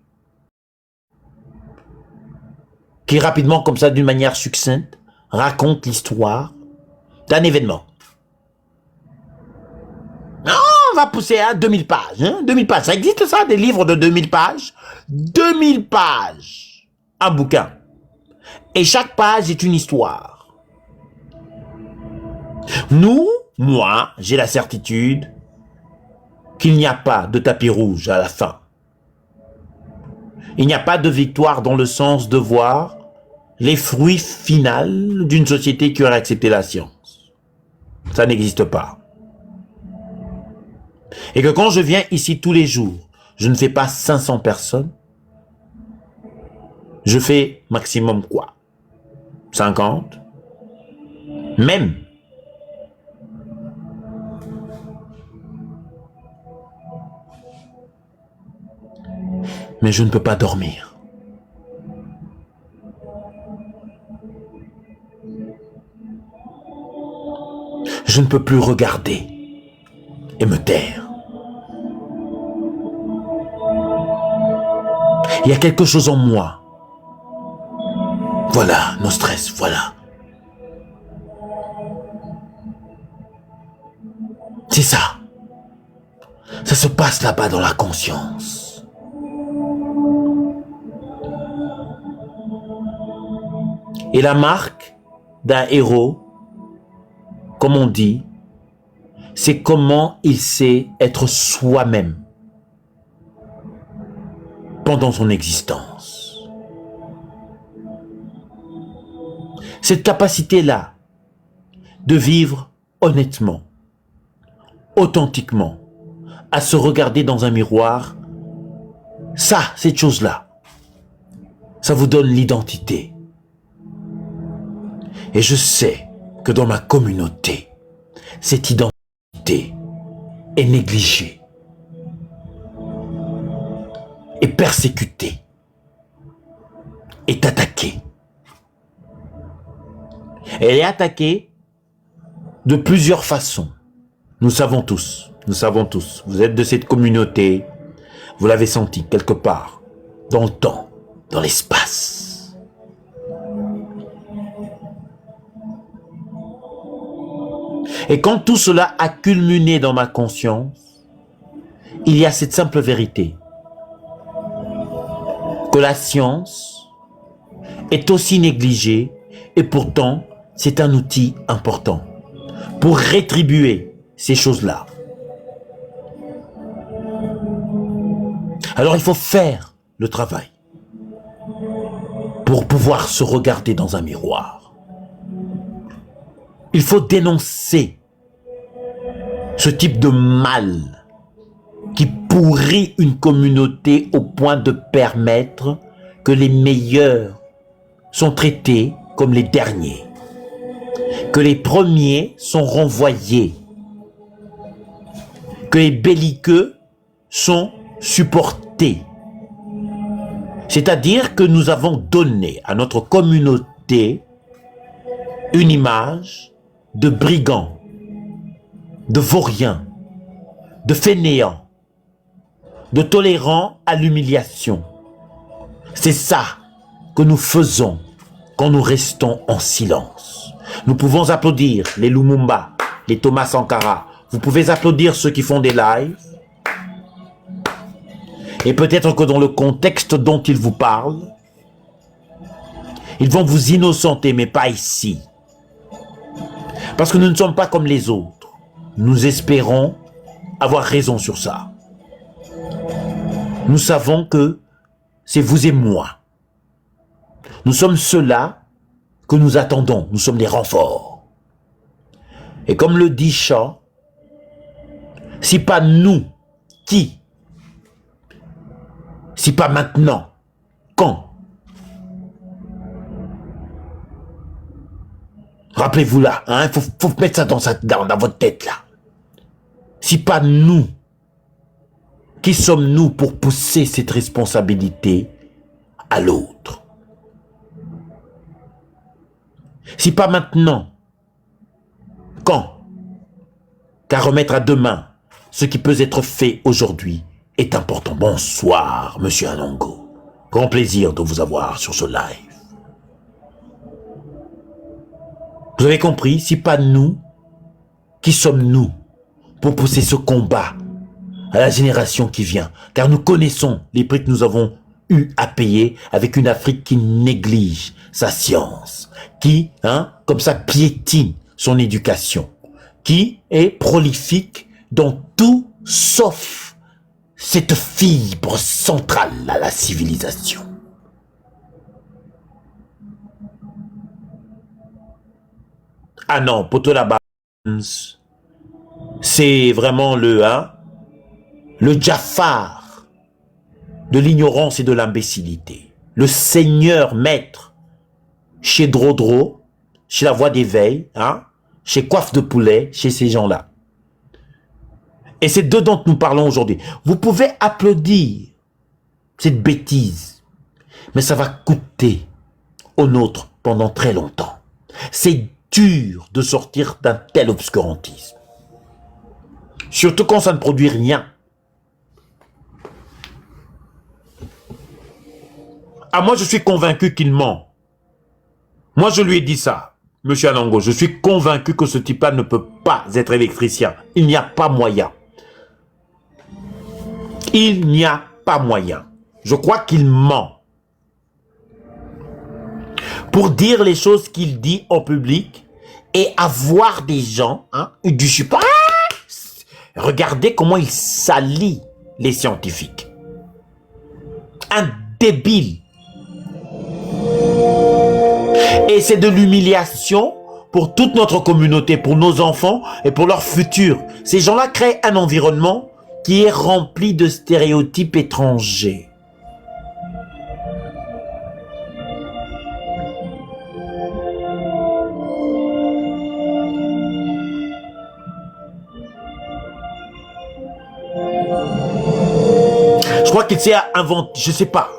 qui rapidement, comme ça, d'une manière succincte, raconte l'histoire d'un événement. On va pousser à 2000 pages. 2000 pages, ça existe ça, des livres de 2000 pages? 2000 pages, un bouquin. Et chaque page est une histoire. Moi, j'ai la certitude qu'il n'y a pas de tapis rouge à la fin. Il n'y a pas de victoire dans le sens de voir les fruits finaux d'une société qui aurait accepté la science. Ça n'existe pas. Et que quand je viens ici tous les jours, je ne fais pas 500 personnes. Je fais maximum quoi? 50? Même. Mais je ne peux pas dormir. Je ne peux plus regarder et me taire. Il y a quelque chose en moi. Voilà, nos stress, voilà. C'est ça. Ça se passe là-bas dans la conscience. Et la marque d'un héros, comme on dit, c'est comment il sait être soi-même pendant son existence. Cette capacité-là de vivre honnêtement, authentiquement, à se regarder dans un miroir, ça, cette chose-là, ça vous donne l'identité. Et je sais que dans ma communauté, cette identité est négligée, est persécutée, est attaquée. Elle est attaquée de plusieurs façons. Nous savons tous. Vous êtes de cette communauté, vous l'avez senti quelque part, dans le temps, dans l'espace. Et quand tout cela a culminé dans ma conscience, il y a cette simple vérité, que la science est aussi négligée et pourtant c'est un outil important pour rétribuer ces choses-là. Alors il faut faire le travail pour pouvoir se regarder dans un miroir. Il faut dénoncer ce type de mal qui pourrit une communauté au point de permettre que les meilleurs sont traités comme les derniers, que les premiers sont renvoyés, que les belliqueux sont supportés. C'est-à-dire que nous avons donné à notre communauté une image de brigands, de vauriens, de fainéants, de tolérants à l'humiliation. C'est ça que nous faisons quand nous restons en silence. Nous pouvons applaudir les Lumumba, les Thomas Sankara. Vous pouvez applaudir ceux qui font des lives. Et peut-être que dans le contexte dont ils vous parlent, ils vont vous innocenter, mais pas ici. Parce que nous ne sommes pas comme les autres. Nous espérons avoir raison sur ça. Nous savons que c'est vous et moi. Nous sommes ceux-là que nous attendons. Nous sommes des renforts. Et comme le dit Shaw, si pas nous, qui? Si pas maintenant, quand? Rappelez-vous là, hein, faut mettre ça dans votre tête là. Si pas nous, qui sommes-nous pour pousser cette responsabilité à l'autre? Si pas maintenant, quand? Car remettre à demain ce qui peut être fait aujourd'hui est important. Bonsoir, Monsieur Anongo. Grand plaisir de vous avoir sur ce live. Vous avez compris, si pas nous, qui sommes-nous pour pousser ce combat à la génération qui vient? Car nous connaissons les prix que nous avons eu à payer avec une Afrique qui néglige sa science, qui, comme ça, piétine son éducation, qui est prolifique dans tout sauf cette fibre centrale à la civilisation. Ah non, poteau là-bas, c'est vraiment le Jafar de l'ignorance et de l'imbécilité. Le seigneur maître chez Drodro, chez la Voix d'éveil, chez Coiffe de Poulet, chez ces gens-là. Et c'est d'eux dont nous parlons aujourd'hui. Vous pouvez applaudir cette bêtise, mais ça va coûter au nôtre pendant très longtemps. C'est dur de sortir d'un tel obscurantisme. Surtout quand ça ne produit rien. Ah, moi je suis convaincu qu'il ment. Moi je lui ai dit ça, Monsieur Anongo, je suis convaincu que ce type-là ne peut pas être électricien. Il n'y a pas moyen. Il n'y a pas moyen. Je crois qu'il ment. Pour dire les choses qu'il dit en public et avoir des gens, du support. Regardez comment il salit les scientifiques. Un débile. Et c'est de l'humiliation pour toute notre communauté, pour nos enfants et pour leur futur. Ces gens-là créent un environnement qui est rempli de stéréotypes étrangers. Je crois qu'il s'est inventé, je sais pas.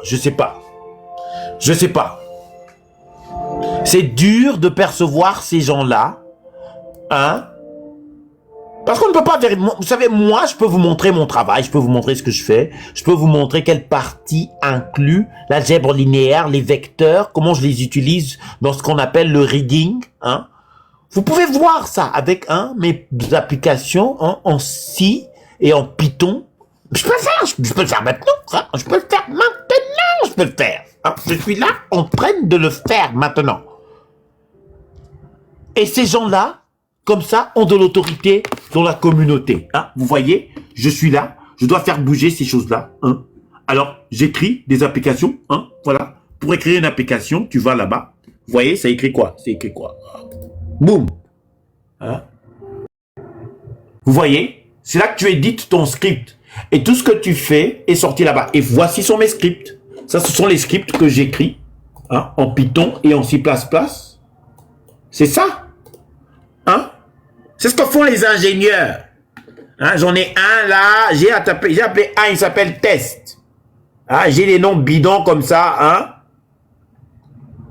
C'est dur de percevoir ces gens-là, parce qu'on ne peut pas, vous savez, moi, je peux vous montrer mon travail, je peux vous montrer ce que je fais, je peux vous montrer quelle partie inclut l'algèbre linéaire, les vecteurs, comment je les utilise dans ce qu'on appelle le rigging, Vous pouvez voir ça avec mes applications en C et en Python. Je peux le faire maintenant, je peux le faire maintenant, je peux le faire. Je suis là en train de le faire maintenant. Et ces gens-là, comme ça, ont de l'autorité dans la communauté. Vous voyez, je suis là, je dois faire bouger ces choses-là. Alors, j'écris des applications, voilà. Pour écrire une application, tu vas là-bas. Vous voyez, ça écrit quoi? C'est écrit quoi? Boum. Vous voyez, c'est là que tu édites ton script. Et tout ce que tu fais est sorti là-bas. Et voici sont mes scripts. Ça, ce sont les scripts que j'écris en Python et en C++. C'est ça. C'est ce que font les ingénieurs. J'en ai un là, j'ai appelé un, il s'appelle test. J'ai des noms bidons comme ça.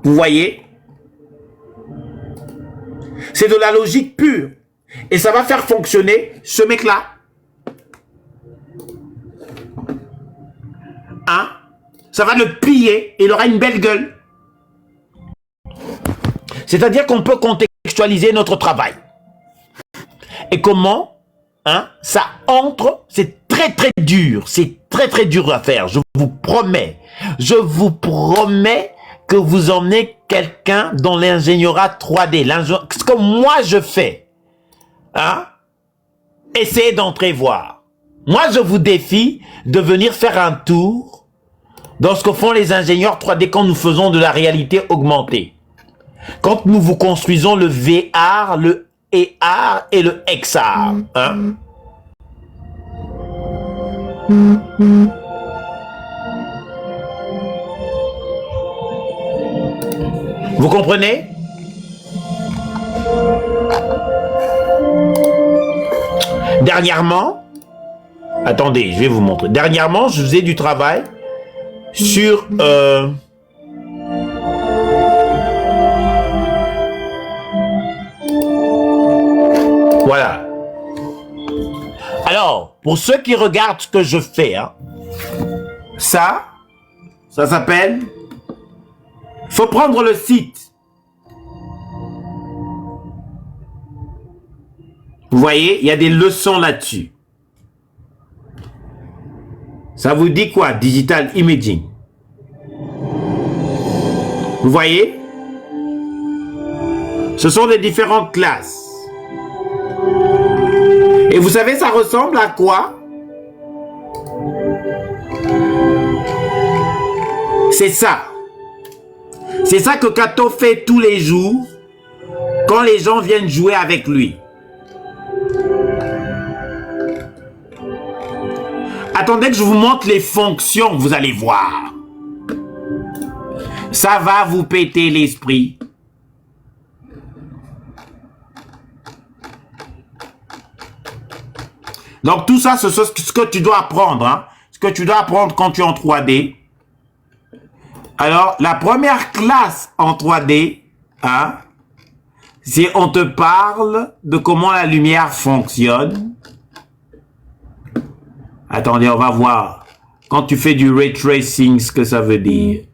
Vous voyez? C'est de la logique pure. Et ça va faire fonctionner ce mec-là. Ça va le piller et il aura une belle gueule. C'est-à-dire qu'on peut contextualiser notre travail. Et comment ça entre, c'est très très dur. C'est très très dur à faire, je vous promets. Je vous promets que vous emmenez quelqu'un dans l'ingénierat 3D. Ce que moi je fais. Essayez d'entrer voir. Moi je vous défie de venir faire un tour dans ce que font les ingénieurs 3D quand nous faisons de la réalité augmentée. Quand nous vous construisons le VR, le AR et le XR. Vous comprenez? Dernièrement, attendez, je vais vous montrer. Dernièrement, je faisais du travail sur... Voilà. Alors, pour ceux qui regardent ce que je fais, hein, ça s'appelle... Faut prendre le site. Vous voyez, il y a des leçons là-dessus. Ça vous dit quoi? Digital Imaging. Vous voyez? Ce sont les différentes classes. Et vous savez, ça ressemble à quoi? C'est ça. C'est ça que Kato fait tous les jours quand les gens viennent jouer avec lui. Attendez que je vous montre les fonctions, vous allez voir. Ça va vous péter l'esprit. Donc tout ça, c'est ce que tu dois apprendre. Hein? Ce que tu dois apprendre quand tu es en 3D. Alors, la première classe en 3D, hein, c'est on te parle de comment la lumière fonctionne. Attendez, on va voir. Quand tu fais du ray tracing, ce que ça veut dire.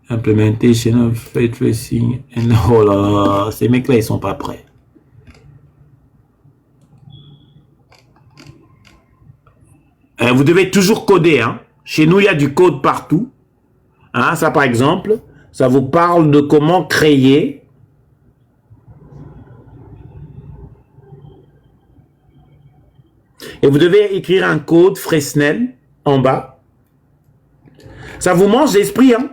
Implementation of ray tracing. Oh là, ces mecs-là, ils sont pas prêts. Vous devez toujours coder. Hein. Chez nous, il y a du code partout. Hein, ça, par exemple, ça vous parle de comment créer. Et vous devez écrire un code Fresnel en bas. Ça vous mange l'esprit. Hein.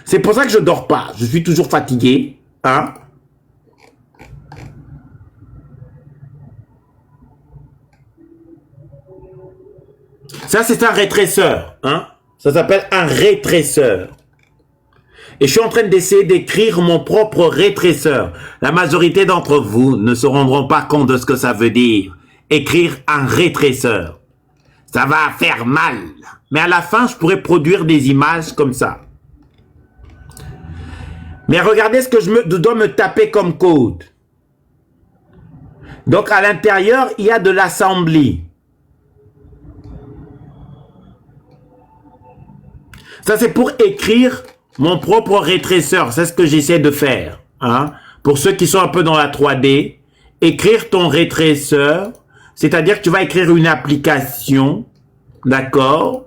C'est pour ça que je ne dors pas. Je suis toujours fatigué. Hein. Ça, c'est un rétréceur. Hein? Ça s'appelle un rétréceur. Et je suis en train d'essayer d'écrire mon propre rétréceur. La majorité d'entre vous ne se rendront pas compte de ce que ça veut dire. Écrire un rétréceur. Ça va faire mal. Mais à la fin, je pourrais produire des images comme ça. Mais regardez ce que je dois me taper comme code. Donc, à l'intérieur, il y a de l'assembly. Ça, c'est pour écrire mon propre rétréceur. C'est ce que j'essaie de faire. Hein? Pour ceux qui sont un peu dans la 3D, écrire ton rétréceur, c'est-à-dire que tu vas écrire une application, d'accord?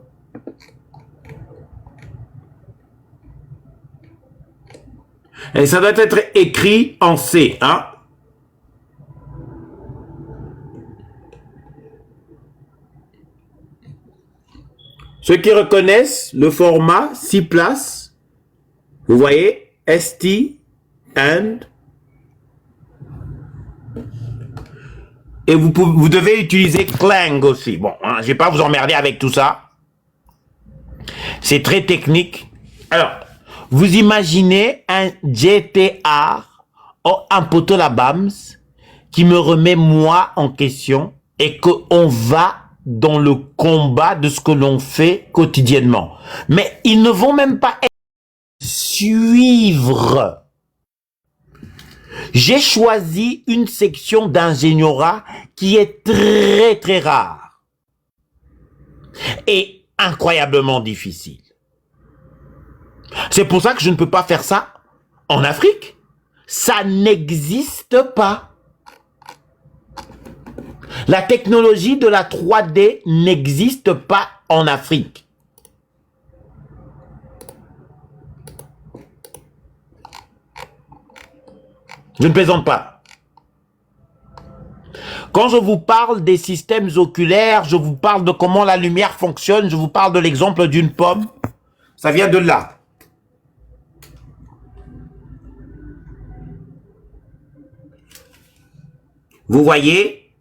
Et ça doit être écrit en C. Hein? Ceux qui reconnaissent le format 6 places, vous voyez, ST, AND, et vous devez utiliser Clang aussi. Bon, hein, je ne vais pas vous emmerder avec tout ça. C'est très technique. Alors, vous imaginez un JTR ou un poteau la BAMS qui me remet moi en question et qu'on va dans le combat de ce que l'on fait quotidiennement. Mais ils ne vont même pas suivre. J'ai choisi une section d'ingénierat qui est très très rare et incroyablement difficile. C'est pour ça que je ne peux pas faire ça en Afrique. Ça n'existe pas. La technologie de la 3D n'existe pas en Afrique. Je ne plaisante pas. Quand je vous parle des systèmes oculaires, je vous parle de comment la lumière fonctionne, je vous parle de l'exemple d'une pomme. Ça vient de là. Vous voyez,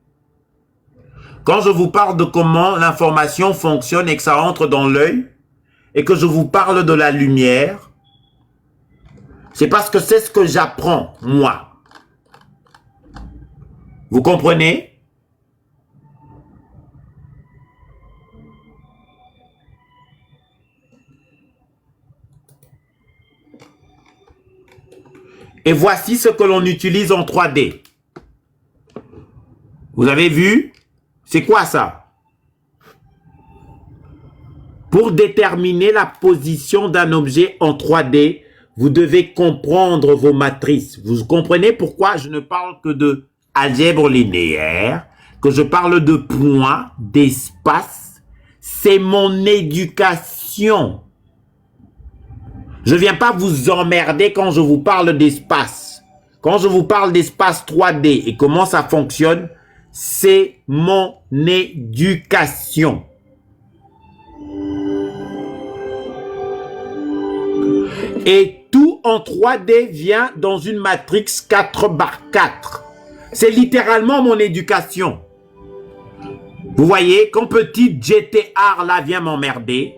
quand je vous parle de comment l'information fonctionne et que ça entre dans l'œil, et que je vous parle de la lumière, C'est parce que c'est ce que j'apprends, moi. Vous comprenez? Et voici ce que l'on utilise en 3D. Vous avez vu? C'est quoi ça? Pour déterminer la position d'un objet en 3D, vous devez comprendre vos matrices. Vous comprenez pourquoi je ne parle que de algèbre linéaire, que je parle de points, d'espace? C'est mon éducation. Je ne viens pas vous emmerder quand je vous parle d'espace. Quand je vous parle d'espace 3D et comment ça fonctionne, c'est mon éducation. Et tout en 3D vient dans une matrix 4/4. C'est littéralement mon éducation. Vous voyez, quand petit GTR là vient m'emmerder,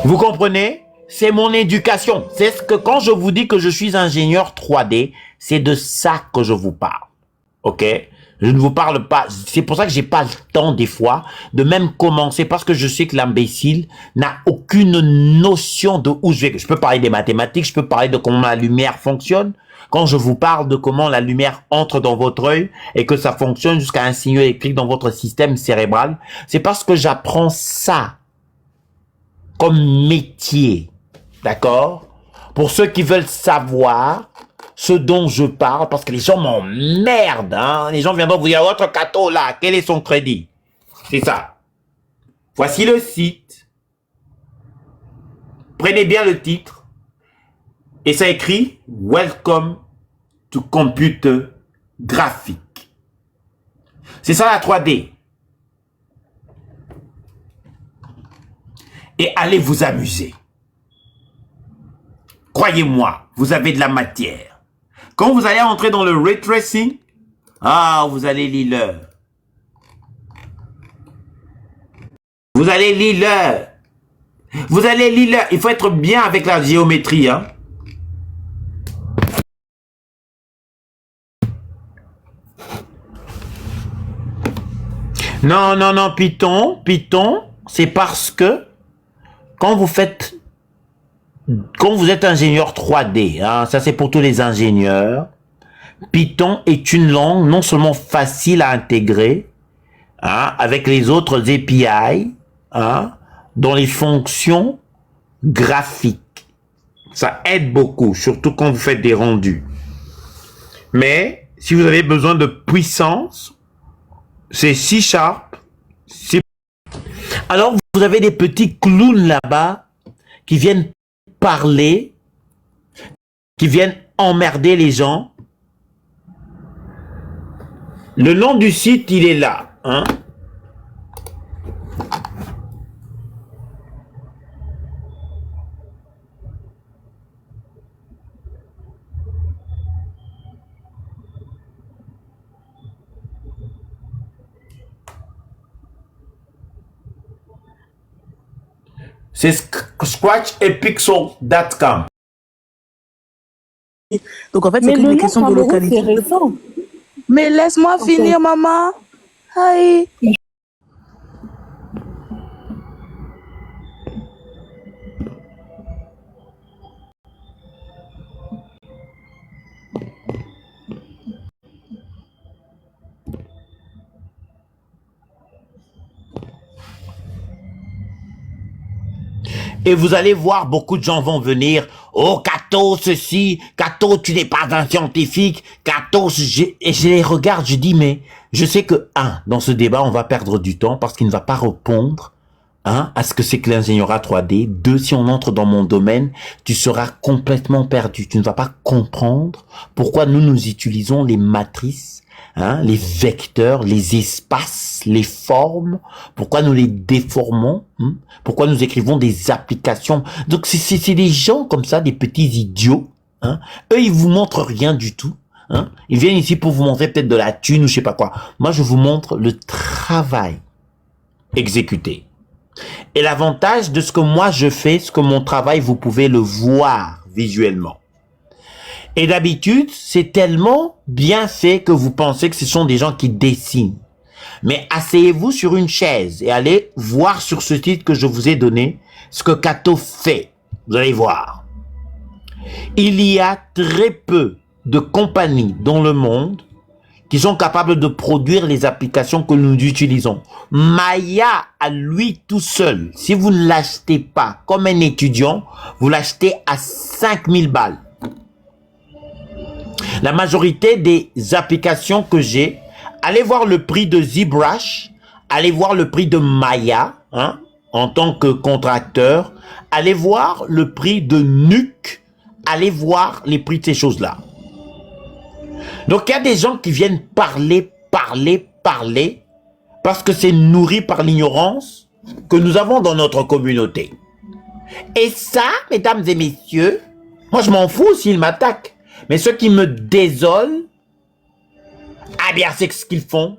vous comprenez? C'est mon éducation. C'est ce que quand je vous dis que je suis ingénieur 3D, c'est de ça que je vous parle. Ok? Je ne vous parle pas. C'est pour ça que j'ai pas le temps des fois de même commencer parce que je sais que l'imbécile n'a aucune notion de où je vais. Je peux parler des mathématiques, je peux parler de comment la lumière fonctionne. Quand je vous parle de comment la lumière entre dans votre œil et que ça fonctionne jusqu'à un signal électrique dans votre système cérébral, c'est parce que j'apprends ça comme métier. D'accord? Pour ceux qui veulent savoir ce dont je parle, parce que les gens m'emmerdent, hein? Les gens viendront vous dire, votre Kato là, quel est son crédit? C'est ça. Voici le site. Prenez bien le titre. Et ça écrit, Welcome to Computer Graphic. C'est ça la 3D. Et allez vous amuser. Croyez-moi, vous avez de la matière. Quand vous allez entrer dans le ray tracing, vous allez lire l'heure. Vous allez lire l'heure. Vous allez lire l'heure. Il faut être bien avec la géométrie, hein. Non, non, non, Python, c'est parce que quand vous êtes ingénieur 3D, hein, ça c'est pour tous les ingénieurs, Python est une langue non seulement facile à intégrer, hein, avec les autres API, hein, dans les fonctions graphiques. Ça aide beaucoup, surtout quand vous faites des rendus. Mais si vous avez besoin de puissance, c'est C#. Alors vous avez des petits clowns là-bas qui viennent parler, qui viennent emmerder les gens. Le nom du site, il est là, hein. C'est scratchepixel.com. Donc en fait, Mais c'est le une nom question de Cameroun, c'est localité. récent. Mais laisse-moi finir, maman. Aïe. Et vous allez voir, beaucoup de gens vont venir. Oh, Kato, ceci. Kato, tu n'es pas un scientifique. Kato, et je les regarde, je dis, mais je sais que, dans ce débat, on va perdre du temps parce qu'il ne va pas répondre, à ce que c'est que l'ingénierie 3D. 2, si on entre dans mon domaine, tu seras complètement perdu. Tu ne vas pas comprendre pourquoi nous utilisons les matrices, les vecteurs, les espaces, les formes, pourquoi nous les déformons, pourquoi nous écrivons des applications. Donc c'est des gens comme ça, des petits idiots, eux ils vous montrent rien du tout, Hein? Ils viennent ici pour vous montrer peut-être de la thune ou je sais pas quoi. Moi, je vous montre le travail exécuté. Et l'avantage de ce que moi je fais, ce que mon travail, vous pouvez le voir visuellement. Et d'habitude, c'est tellement bien fait que vous pensez que ce sont des gens qui dessinent. Mais asseyez-vous sur une chaise et allez voir sur ce titre que je vous ai donné ce que Kato fait. Vous allez voir. Il y a très peu de compagnies dans le monde qui sont capables de produire les applications que nous utilisons. Maya, à lui tout seul, si vous ne l'achetez pas comme un étudiant, vous l'achetez à 5000 balles. La majorité des applications que j'ai, allez voir le prix de ZBrush, allez voir le prix de Maya, hein, en tant que contracteur, allez voir le prix de Nuke, allez voir les prix de ces choses-là. Donc, il y a des gens qui viennent parler, parce que c'est nourri par l'ignorance que nous avons dans notre communauté. Et ça, mesdames et messieurs, moi, je m'en fous s'ils m'attaquent. Mais ceux qui me désolent, ah bien, c'est ce qu'ils font.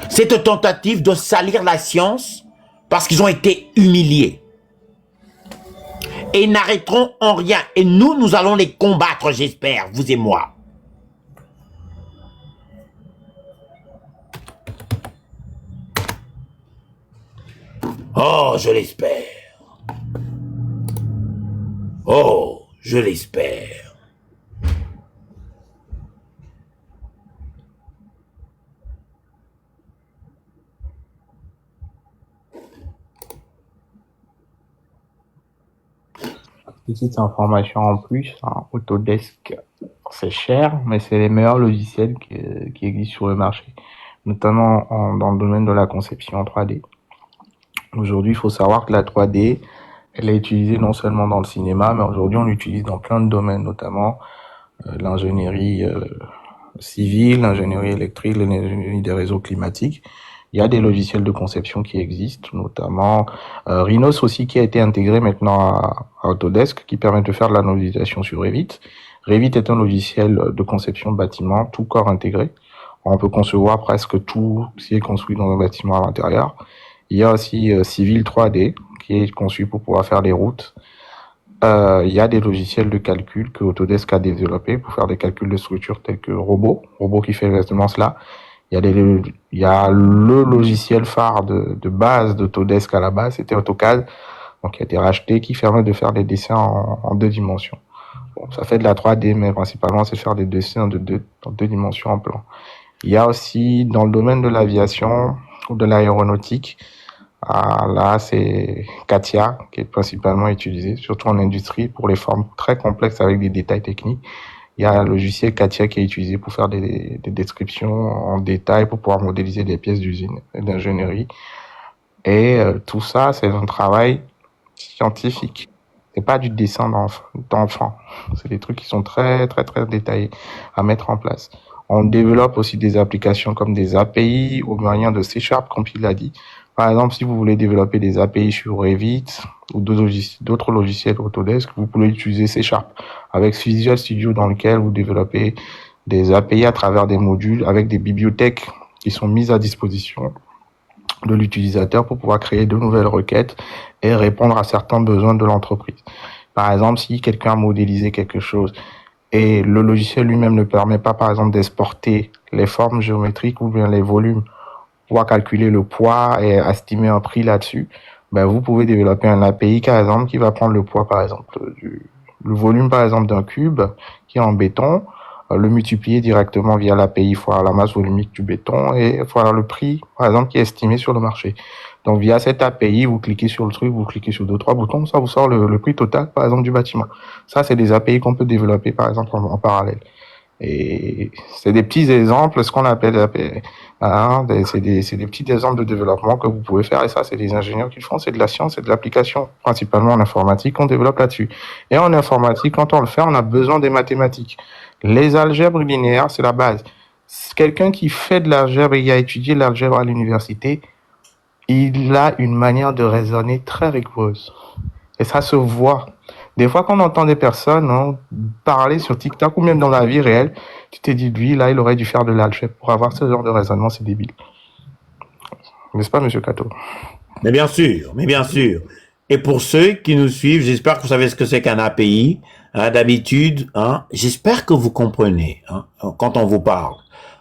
Cette tentative de salir la science parce qu'ils ont été humiliés. Et ils n'arrêteront en rien. Et nous allons les combattre, j'espère, vous et moi. Oh, je l'espère. Oh, je l'espère. Petite information en plus, hein, Autodesk, c'est cher, mais c'est les meilleurs logiciels qui existent sur le marché, notamment dans le domaine de la conception en 3D. Aujourd'hui, il faut savoir que la 3D, elle est utilisée non seulement dans le cinéma, mais aujourd'hui, on l'utilise dans plein de domaines, notamment l'ingénierie civile, l'ingénierie électrique, l'ingénierie des réseaux climatiques. Il y a des logiciels de conception qui existent, notamment Rhinos aussi, qui a été intégré maintenant à Autodesk, qui permet de faire de la modélisation sur Revit. Revit est un logiciel de conception de bâtiment, tout corps intégré. On peut concevoir presque tout ce qui est construit dans un bâtiment à l'intérieur. Il y a aussi Civil 3D, qui est conçu pour pouvoir faire les routes. Il y a des logiciels de calcul que Autodesk a développés pour faire des calculs de structure tels que Robot qui fait exactement cela. Il y a le logiciel phare de base d'Autodesk à la base, c'était AutoCAD, donc qui a été racheté, qui permet de faire des dessins en 2 dimensions. Bon, ça fait de la 3D, mais principalement c'est faire des dessins en 2 dimensions en plan. Il y a aussi dans le domaine de l'aviation ou de l'aéronautique, là c'est CATIA qui est principalement utilisé, surtout en industrie pour les formes très complexes avec des détails techniques. Il y a un logiciel CATIA qui est utilisé pour faire des descriptions en détail, pour pouvoir modéliser des pièces d'usine et d'ingénierie. Et tout ça, c'est un travail scientifique. C'est pas du dessin d'enfant. C'est des trucs qui sont très, très, très détaillés à mettre en place. On développe aussi des applications comme des API au moyen de C#, comme il l'a dit. Par exemple, si vous voulez développer des API sur Revit ou d'autres logiciels Autodesk, vous pouvez utiliser C# avec Visual Studio dans lequel vous développez des API à travers des modules avec des bibliothèques qui sont mises à disposition de l'utilisateur pour pouvoir créer de nouvelles requêtes et répondre à certains besoins de l'entreprise. Par exemple, si quelqu'un a modélisé quelque chose et le logiciel lui-même ne permet pas, par exemple, d'exporter les formes géométriques ou bien les volumes, pouvoir calculer le poids et estimer un prix là-dessus, ben vous pouvez développer un API, par exemple, qui va prendre le poids, par exemple, le volume, par exemple, d'un cube qui est en béton, le multiplier directement via l'API fois la masse volumique du béton et fois le prix, par exemple, qui est estimé sur le marché. Donc, via cette API, vous cliquez sur le truc, vous cliquez sur 2-3 boutons, ça vous sort le prix total, par exemple, du bâtiment. Ça, c'est des API qu'on peut développer, par exemple, en parallèle. Et c'est des petits exemples, ce qu'on appelle API. Hein, c'est des petits exemples de développement que vous pouvez faire, et ça, c'est des ingénieurs qui le font, c'est de la science, c'est de l'application, principalement en informatique, on développe là-dessus. Et en informatique, quand on le fait, on a besoin des mathématiques. Les algèbres linéaires, c'est la base. Quelqu'un qui fait de l'algèbre et qui a étudié l'algèbre à l'université, il a une manière de raisonner très rigoureuse. Et ça se voit. Des fois, quand on entend des personnes parler sur TikTok ou même dans la vie réelle, tu t'es dit, lui, là, il aurait dû faire de l'alchèvre pour avoir ce genre de raisonnement, c'est débile. N'est-ce pas, monsieur Kato? Mais bien sûr, mais bien sûr. Et pour ceux qui nous suivent, j'espère que vous savez ce que c'est qu'un API. Hein, d'habitude, hein, j'espère que vous comprenez hein, quand on vous parle.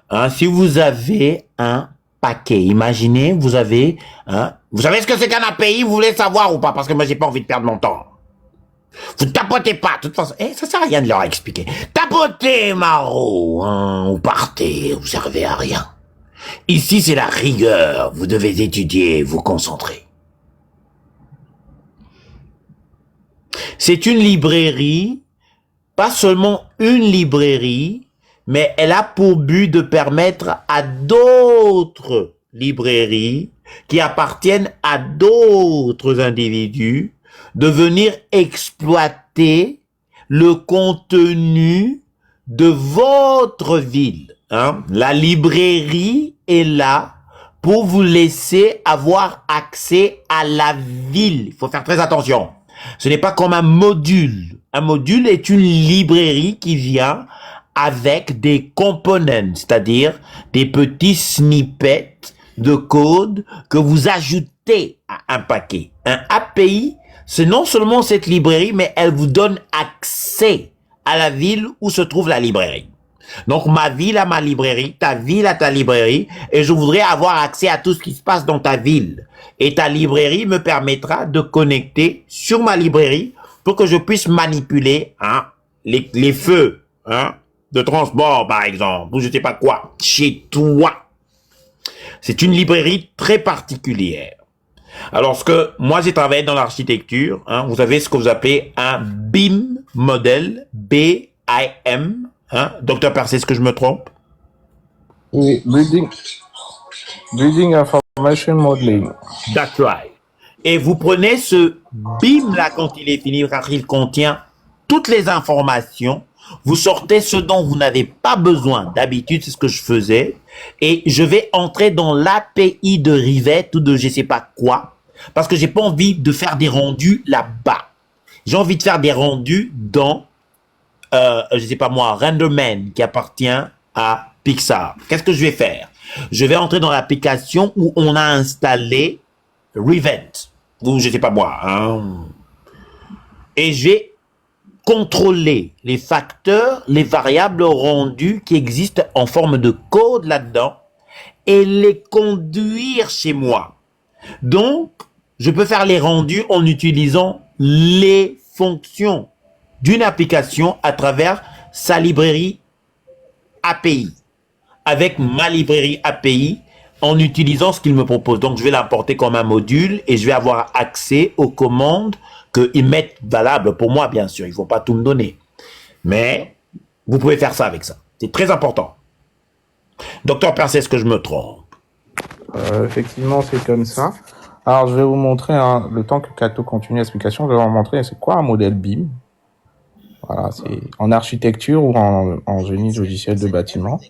Hein, si vous avez un paquet, imaginez, vous savez ce que c'est qu'un API, vous voulez savoir ou pas? Parce que moi, j'ai pas envie de perdre mon temps. Vous tapotez pas, de toute façon. Ça sert à rien de leur expliquer. Tapotez, Maro, hein, ou partez, vous servez à rien. Ici, c'est la rigueur. Vous devez étudier, vous concentrer. C'est une librairie, pas seulement une librairie, mais elle a pour but de permettre à d'autres librairies qui appartiennent à d'autres individus de venir exploiter le contenu de votre ville. Hein? La librairie est là pour vous laisser avoir accès à la ville. Il faut faire très attention. Ce n'est pas comme un module. Un module est une librairie qui vient avec des components, c'est-à-dire des petits snippets de code que vous ajoutez à un paquet. Un API, c'est non seulement cette librairie, mais elle vous donne accès à la ville où se trouve la librairie. Donc, ma ville a ma librairie, ta ville a ta librairie, et je voudrais avoir accès à tout ce qui se passe dans ta ville. Et ta librairie me permettra de connecter sur ma librairie pour que je puisse manipuler les feux de transport, par exemple, ou je sais pas quoi, chez toi. C'est une librairie très particulière. Alors, ce que moi, j'ai travaillé dans l'architecture, vous avez ce que vous appelez un BIM modèle, B-I-M. Docteur Percé, est-ce que je me trompe? Oui, Building Information Modeling. That's right. Et vous prenez ce BIM-là quand il est fini, car il contient toutes les informations. Vous sortez ce dont vous n'avez pas besoin. D'habitude, c'est ce que je faisais. Et je vais entrer dans l'API de Rivet ou de je sais pas quoi, parce que j'ai pas envie de faire des rendus là-bas. J'ai envie de faire des rendus dans je sais pas moi, RenderMan qui appartient à Pixar. Qu'est-ce que je vais faire? Je vais entrer dans l'application où on a installé Rivet, ou je sais pas moi, et je vais contrôler les facteurs, les variables rendues qui existent en forme de code là-dedans et les conduire chez moi. Donc, je peux faire les rendus en utilisant les fonctions d'une application à travers sa librairie API, avec ma librairie API, en utilisant ce qu'il me propose. Donc, je vais l'importer comme un module et je vais avoir accès aux commandes qu'ils mettent valables pour moi, bien sûr. Il ne faut pas tout me donner. Mais, vous pouvez faire ça avec ça. C'est très important. Docteur Percé, est-ce que je me trompe? Effectivement, c'est comme ça. Alors, je vais vous montrer, le temps que Kato continue l'explication, je vais vous montrer c'est quoi un modèle BIM. Voilà, c'est en architecture ou en génie logiciel de bâtiment.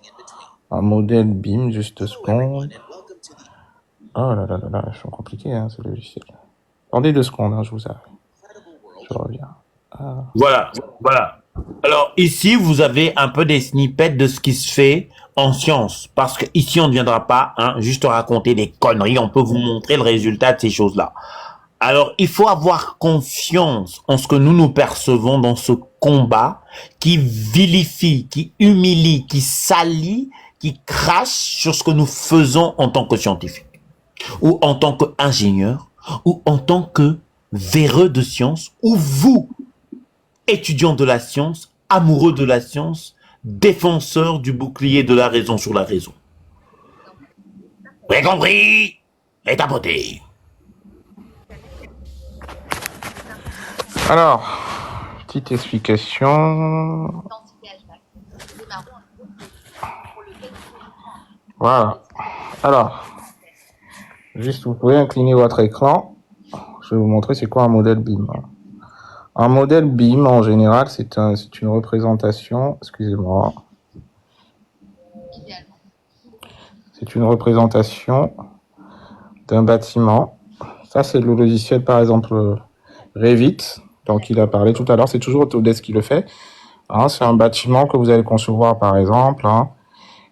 Un modèle BIM, juste 2 secondes. Oh là là là là, c'est compliqué, ce logiciel. Attendez 2 secondes, je vous arrête. Je reviens. Voilà. Alors, ici, vous avez un peu des snippets de ce qui se fait en science. Parce que ici, on ne viendra pas juste raconter des conneries. On peut vous montrer le résultat de ces choses-là. Alors, il faut avoir confiance en ce que nous percevons dans ce combat qui vilifie, qui humilie, qui salit, qui crache sur ce que nous faisons en tant que scientifiques, ou en tant qu'ingénieurs, ou en tant que véreux de science, ou vous, étudiants de la science, amoureux de la science, défenseurs du bouclier de la raison sur la raison. Vous avez compris? Et tapoté. Alors, petite explication. Voilà. Alors, juste vous pouvez incliner votre écran. Je vais vous montrer c'est quoi un modèle BIM. Un modèle BIM, en général, c'est une représentation, excusez-moi. C'est une représentation d'un bâtiment. Ça, c'est le logiciel, par exemple, Revit. Donc, il a parlé tout à l'heure, c'est toujours Autodesk qui le fait. Hein, c'est un bâtiment que vous allez concevoir, par exemple, hein,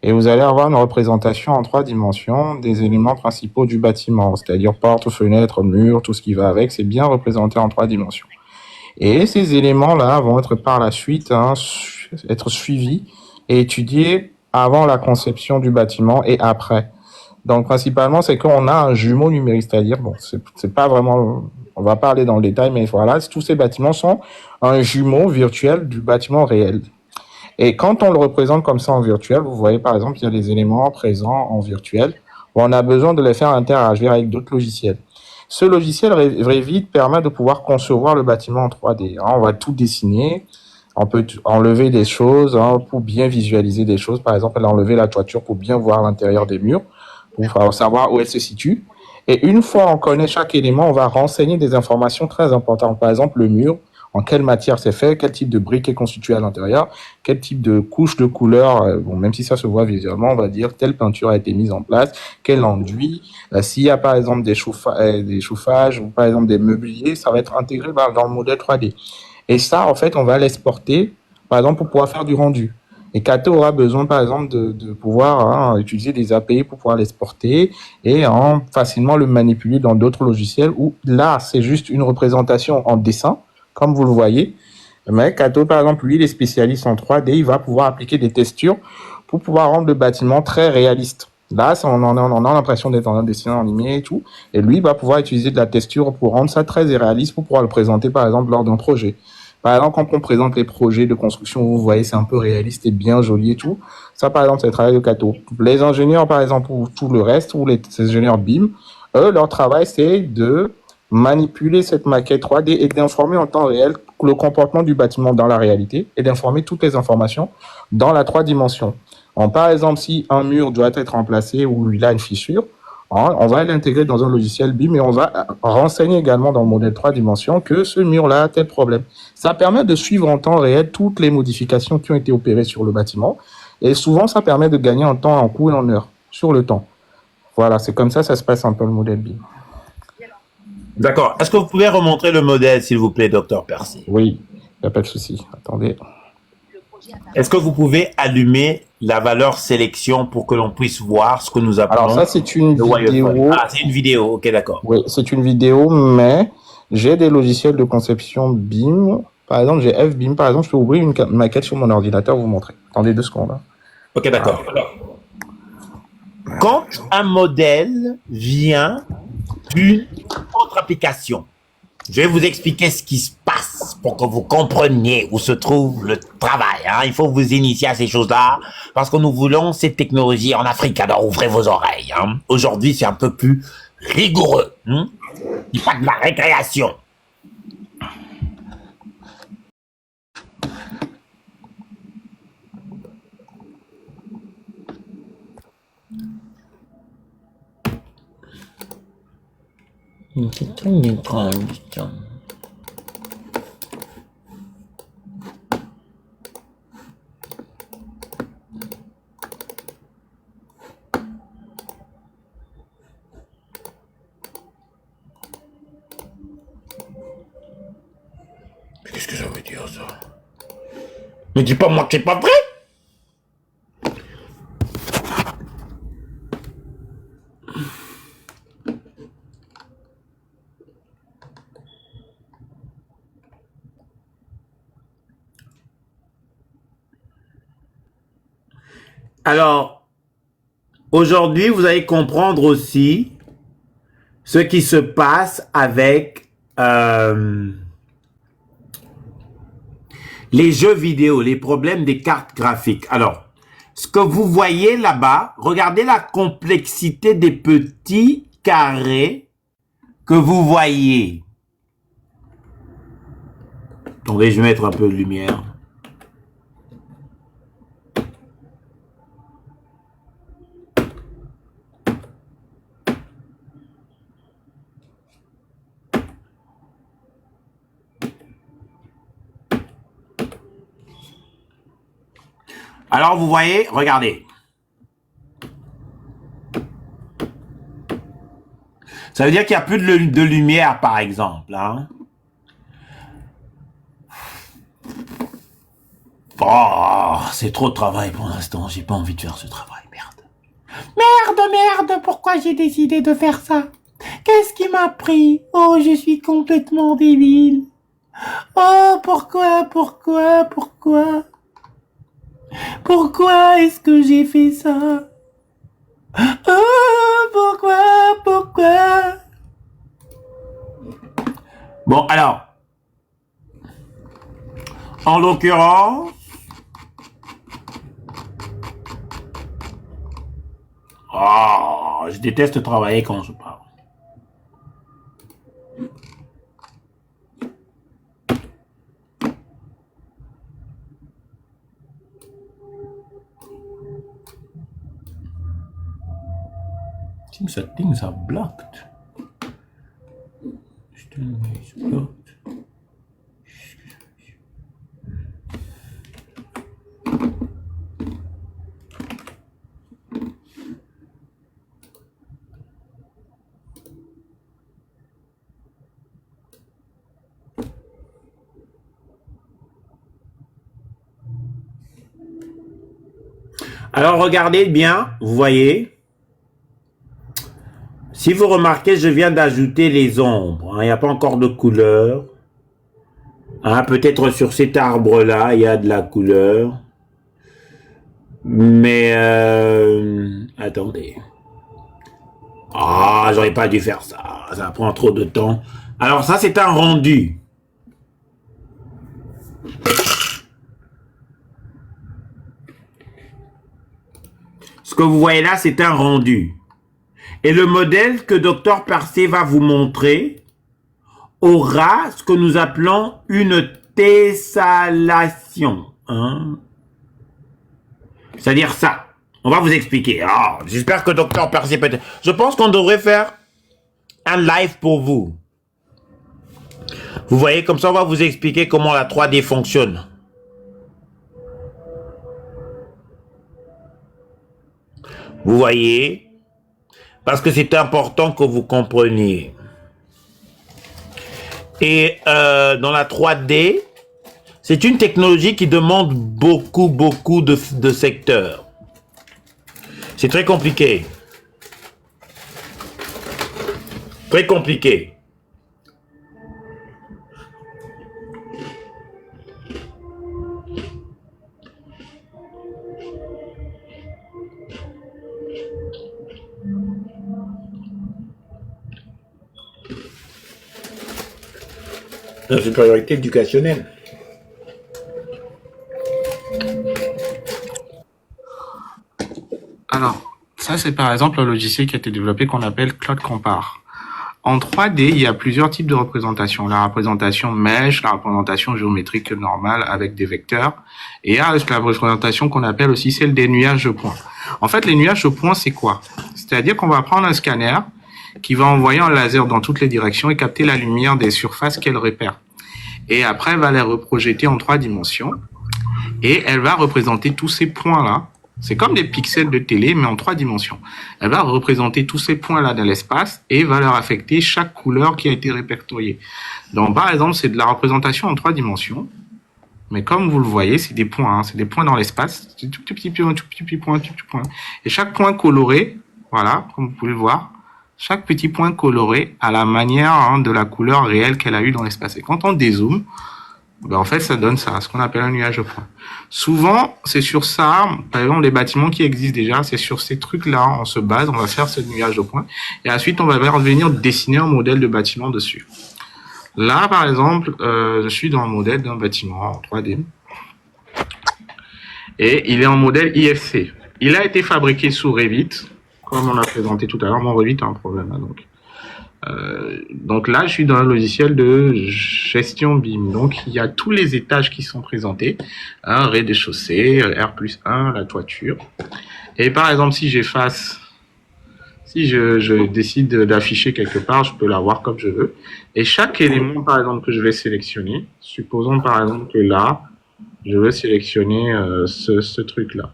et vous allez avoir une représentation en 3 dimensions des éléments principaux du bâtiment, c'est-à-dire portes, fenêtres, murs, tout ce qui va avec, c'est bien représenté en 3 dimensions. Et ces éléments-là vont être par la suite être suivis et étudiés avant la conception du bâtiment et après. Donc principalement, c'est qu'on a un jumeau numérique, c'est-à-dire, bon, c'est pas vraiment, on va pas aller dans le détail, mais voilà, tous ces bâtiments sont un jumeau virtuel du bâtiment réel. Et quand on le représente comme ça en virtuel, vous voyez par exemple, il y a des éléments présents en virtuel où on a besoin de les faire interagir avec d'autres logiciels. Ce logiciel Revit permet de pouvoir concevoir le bâtiment en 3D. On va tout dessiner, on peut enlever des choses pour bien visualiser des choses. Par exemple, enlever la toiture pour bien voir l'intérieur des murs, pour savoir où elle se situe. Et une fois on connaît chaque élément, on va renseigner des informations très importantes. Par exemple, le mur, en quelle matière c'est fait, quel type de briques est constitué à l'intérieur, quel type de couche de couleur, bon, même si ça se voit visuellement, on va dire telle peinture a été mise en place, quel enduit, s'il y a par exemple des chauffages ou par exemple des meubliers, ça va être intégré dans le modèle 3D. Et ça, en fait, on va l'exporter, par exemple, pour pouvoir faire du rendu. Et Kato aura besoin, par exemple, de pouvoir utiliser des API pour pouvoir l'exporter et facilement le manipuler dans d'autres logiciels où là, c'est juste une représentation en dessin, comme vous le voyez. Mais Kato, par exemple, lui, il est spécialiste en 3D, il va pouvoir appliquer des textures pour pouvoir rendre le bâtiment très réaliste. Là, on a l'impression d'être en un dessin animé et tout. Et lui, il va pouvoir utiliser de la texture pour rendre ça très réaliste pour pouvoir le présenter, par exemple, lors d'un projet. Par exemple, quand on présente les projets de construction, vous voyez, c'est un peu réaliste et bien joli et tout. Ça, par exemple, c'est le travail de Kato. Les ingénieurs, par exemple, ou tout le reste, ou les ingénieurs BIM, eux, leur travail, c'est de manipuler cette maquette 3D et d'informer en temps réel le comportement du bâtiment dans la réalité et d'informer toutes les informations dans la 3 dimensions. Par exemple, si un mur doit être remplacé ou il a une fissure, on va l'intégrer dans un logiciel BIM et on va renseigner également dans le modèle 3 dimensions que ce mur-là a tel problème. Ça permet de suivre en temps réel toutes les modifications qui ont été opérées sur le bâtiment et souvent ça permet de gagner en temps, en coût et en heure sur le temps. Voilà, c'est comme ça se passe un peu le modèle BIM. D'accord. Est-ce que vous pouvez remontrer le modèle, s'il vous plaît, docteur Percy? Oui, il n'y a pas de souci. Attendez. Est-ce que vous pouvez allumer la valeur sélection pour que l'on puisse voir ce que nous appelons? Alors ça, c'est une vidéo. Ah, c'est une vidéo. Ok, d'accord. Oui, c'est une vidéo, mais j'ai des logiciels de conception BIM. Par exemple, j'ai FBIM. Par exemple, je peux ouvrir une maquette sur mon ordinateur, vous montrer. Attendez 2 secondes. Ok, d'accord. Quand un modèle vient d'une autre application, je vais vous expliquer ce qui se passe pour que vous compreniez où se trouve le travail. Il faut vous initier à ces choses-là parce que nous voulons ces technologies en Afrique. Alors ouvrez vos oreilles. Aujourd'hui, c'est un peu plus rigoureux. Il n'y a pas de la récréation. C'est très étrange. Qu'est-ce que ça veut dire, ça? Mais dis pas moi que c'est pas vrai! Alors, aujourd'hui, vous allez comprendre aussi ce qui se passe avec les jeux vidéo, les problèmes des cartes graphiques. Alors, ce que vous voyez là-bas, regardez la complexité des petits carrés que vous voyez. Attendez, je vais mettre un peu de lumière. Alors, vous voyez, regardez. Ça veut dire qu'il n'y a plus de lumière, par exemple. Oh, c'est trop de travail pour l'instant. J'ai pas envie de faire ce travail. Merde. Merde, pourquoi j'ai décidé de faire ça? Qu'est-ce qui m'a pris? Oh, je suis complètement débile. Oh, pourquoi? Pourquoi est-ce que j'ai fait ça? Oh, pourquoi? Bon, alors, en l'occurrence, je déteste travailler quand je parle. Seems that things are blocked. Still is blocked. Alors regardez bien, vous voyez. Si vous remarquez, je viens d'ajouter les ombres. Il n'y a pas encore de couleur. Peut-être sur cet arbre-là, il y a de la couleur. Mais attendez. J'aurais pas dû faire ça. Ça prend trop de temps. Alors ça, c'est un rendu. Ce que vous voyez là, c'est un rendu. Et le modèle que Dr Parcé va vous montrer aura ce que nous appelons une tessellation. C'est-à-dire ça. On va vous expliquer. J'espère que Dr Parcé peut... Je pense qu'on devrait faire un live pour vous. Vous voyez, comme ça, on va vous expliquer comment la 3D fonctionne. Vous voyez? Parce que c'est important que vous compreniez. Et dans la 3D, c'est une technologie qui demande beaucoup de secteurs. C'est très compliqué. Très compliqué. La supériorité éducationnelle. Alors, ça c'est par exemple un logiciel qui a été développé qu'on appelle Cloud Compare. En 3D, il y a plusieurs types de représentations. La représentation mesh, la représentation géométrique normale avec des vecteurs, et il y a la représentation qu'on appelle aussi celle des nuages de points. En fait, les nuages de points, c'est quoi? C'est-à-dire qu'on va prendre un scanner qui va envoyer un laser dans toutes les directions et capter la lumière des surfaces qu'elle repère. Et après, elle va les reprojeter en 3 dimensions, et elle va représenter tous ces points-là. C'est comme des pixels de télé, mais en 3 dimensions. Elle va représenter tous ces points-là dans l'espace et va leur affecter chaque couleur qui a été répertoriée. Donc, par exemple, c'est de la représentation en 3 dimensions. Mais comme vous le voyez, c'est des points. C'est des points dans l'espace. C'est tout petit point. Et chaque point coloré, voilà, comme vous pouvez le voir, chaque petit point coloré a la manière de la couleur réelle qu'elle a eue dans l'espace. Et quand on dézoome, en fait, ça donne ça, ce qu'on appelle un nuage de points. Souvent, c'est sur ça, par exemple, les bâtiments qui existent déjà, c'est sur ces trucs-là, on se base, on va faire ce nuage de points, et ensuite, on va venir dessiner un modèle de bâtiment dessus. Là, par exemple, je suis dans le modèle d'un bâtiment en 3D, et il est en modèle IFC. Il a été fabriqué sous Revit, comme on l'a présenté tout à l'heure. Mon Revit a un problème, là, donc là, je suis dans un logiciel de gestion BIM. Donc, il y a tous les étages qui sont présentés. Un rez-de-chaussée, R+1, la toiture. Et par exemple, si je décide d'afficher quelque part, je peux l'avoir comme je veux. Et chaque élément, par exemple, que je vais sélectionner, supposons par exemple que là, je veux sélectionner ce truc-là.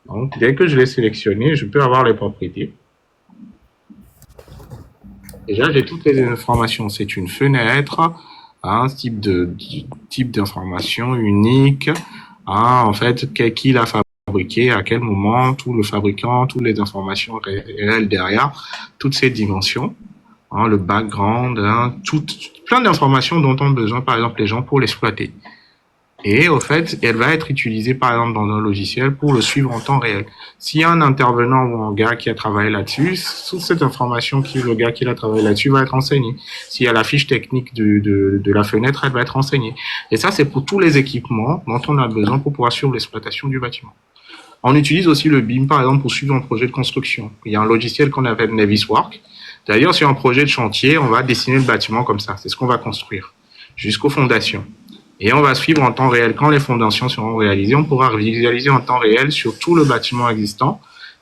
Donc, dès que je l'ai sélectionné, je peux avoir les propriétés. Déjà, j'ai toutes les informations. C'est une fenêtre, un type d'information unique, hein, en fait, qui l'a fabriqué, à quel moment, tout le fabricant, toutes les informations réelles derrière, toutes ces dimensions, hein, le background, hein, plein d'informations dont ont besoin, par exemple, les gens pour l'exploiter. Et au fait, elle va être utilisée par exemple dans un logiciel pour le suivre en temps réel. S'il y a un intervenant ou un gars qui a travaillé là-dessus, toute cette information que le gars qui a travaillé là-dessus va être enseignée. S'il y a la fiche technique de la fenêtre, elle va être enseignée. Et ça, c'est pour tous les équipements dont on a besoin pour pouvoir suivre l'exploitation du bâtiment. On utilise aussi le BIM, par exemple, pour suivre un projet de construction. Il y a un logiciel qu'on appelle Navisworks. D'ailleurs, sur un projet de chantier, on va dessiner le bâtiment comme ça. C'est ce qu'on va construire jusqu'aux fondations. Et on va suivre en temps réel. Quand les fondations seront réalisées, on pourra visualiser en temps réel sur tout le bâtiment existant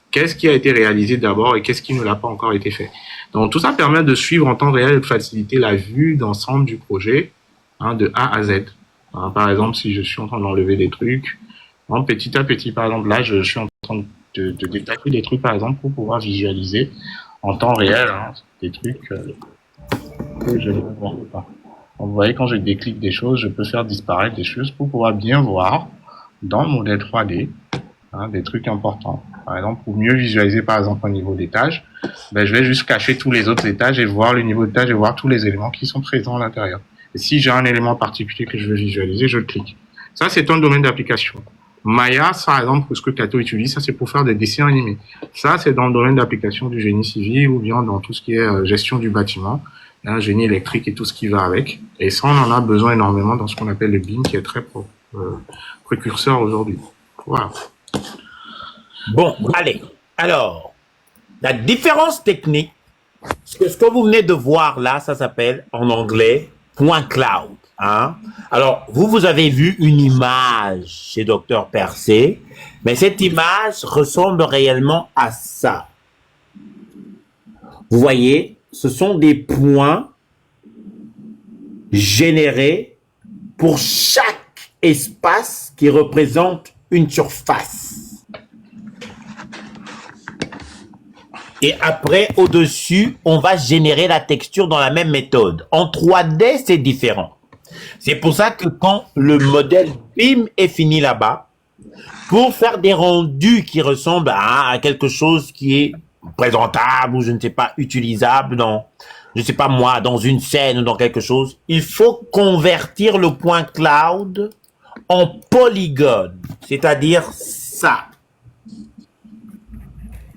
qu'est-ce qui a été réalisé d'abord et qu'est-ce qui ne l'a pas encore été fait. Donc tout ça permet de suivre en temps réel et de faciliter la vue d'ensemble du projet, hein, de A à Z. Hein, par exemple, si je suis en train d'enlever des trucs, hein, petit à petit, par exemple, là, je suis en train de détacher des trucs, par exemple, pour pouvoir visualiser en temps réel, hein, des trucs que je ne vois pas. Vous voyez, quand je déclic des choses, je peux faire disparaître des choses pour pouvoir bien voir dans le modèle 3D, hein, des trucs importants. Par exemple, pour mieux visualiser, par exemple, un niveau d'étage, ben, je vais juste cacher tous les autres étages et voir le niveau d'étage et voir tous les éléments qui sont présents à l'intérieur. Et si j'ai un élément particulier que je veux visualiser, je le clique. Ça, c'est un domaine d'application. Maya, par exemple, pour ce que Kato utilise, ça, c'est pour faire des dessins animés. Ça, c'est dans le domaine d'application du génie civil ou bien dans tout ce qui est gestion du bâtiment. Génie électrique et tout ce qui va avec. Et ça, on en a besoin énormément dans ce qu'on appelle le BIM, qui est très précurseur aujourd'hui. Voilà. Bon, allez. Alors, la différence technique, ce que vous venez de voir là, ça s'appelle en anglais point cloud. Hein? Alors, vous avez vu une image chez Dr Percé, mais cette image ressemble réellement à ça. Vous voyez, ce sont des points générés pour chaque espace qui représente une surface. Et après, au-dessus, on va générer la texture dans la même méthode. En 3D, c'est différent. C'est pour ça que quand le modèle BIM est fini là-bas, pour faire des rendus qui ressemblent à quelque chose qui est présentable ou je ne sais pas, utilisable dans, je ne sais pas moi, dans une scène ou dans quelque chose, il faut convertir le point cloud en polygone, c'est-à-dire ça.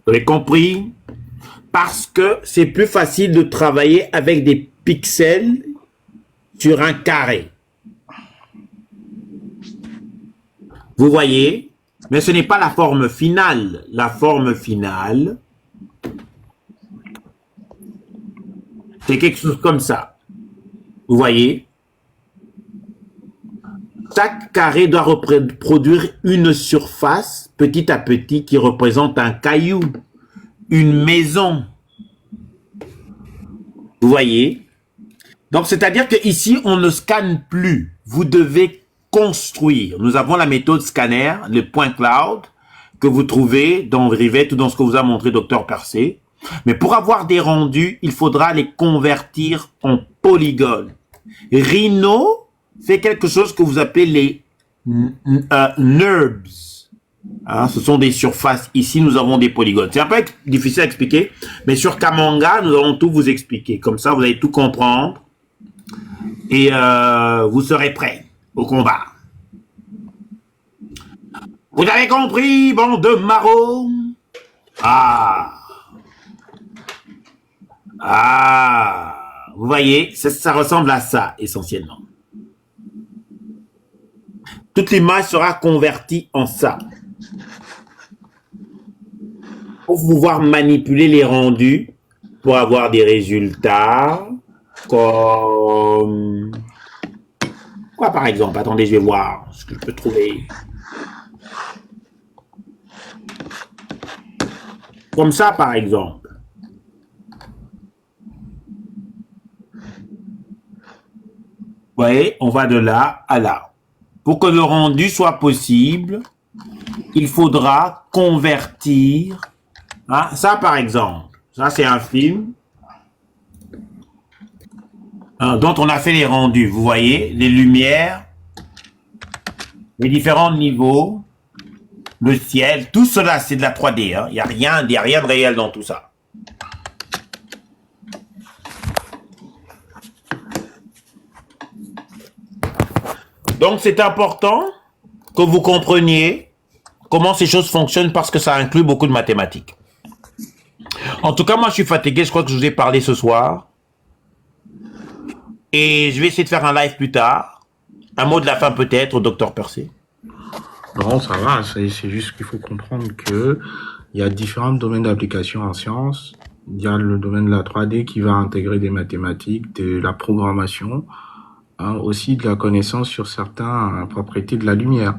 Vous avez compris? Parce que c'est plus facile de travailler avec des pixels sur un carré. Vous voyez? Mais ce n'est pas la forme finale. La forme finale, c'est quelque chose comme ça. Vous voyez? Chaque carré doit reproduire une surface petit à petit qui représente un caillou, une maison. Vous voyez? Donc, c'est-à-dire qu'ici, on ne scanne plus. Vous devez construire. Nous avons la méthode scanner, le point cloud, que vous trouvez dans Rivet ou dans ce que vous a montré Dr Percé. Mais pour avoir des rendus, il faudra les convertir en polygones. Rhino fait quelque chose que vous appelez les NURBS. Hein, ce sont des surfaces. Ici, nous avons des polygones. C'est un peu difficile à expliquer, mais sur Kamanga, nous allons tout vous expliquer. Comme ça, vous allez tout comprendre et vous serez prêts au combat. Vous avez compris, bande de marauds? Vous voyez, ça ressemble à ça, essentiellement. Toute l'image sera convertie en ça. Pour pouvoir manipuler les rendus, pour avoir des résultats, comme... Quoi, par exemple? Attendez, je vais voir ce que je peux trouver. Comme ça, par exemple. Vous voyez, on va de là à là. Pour que le rendu soit possible, il faudra convertir. Hein, ça, par exemple, ça, c'est un film dont on a fait les rendus. Vous voyez, les lumières Les différents niveaux, le ciel, tout cela, c'est de la 3D. Hein. Il n'y a rien de réel dans tout ça. Donc, c'est important que vous compreniez comment ces choses fonctionnent parce que ça inclut beaucoup de mathématiques. En tout cas, moi, je suis fatigué. Je crois que je vous ai parlé ce soir. Et je vais essayer de faire un live plus tard. Un mot de la fin peut-être au docteur Percé. Non, ça va, c'est juste qu'il faut comprendre que il y a différents domaines d'application en sciences. Il y a le domaine de la 3D qui va intégrer des mathématiques, de la programmation, hein, aussi de la connaissance sur certaines propriétés de la lumière.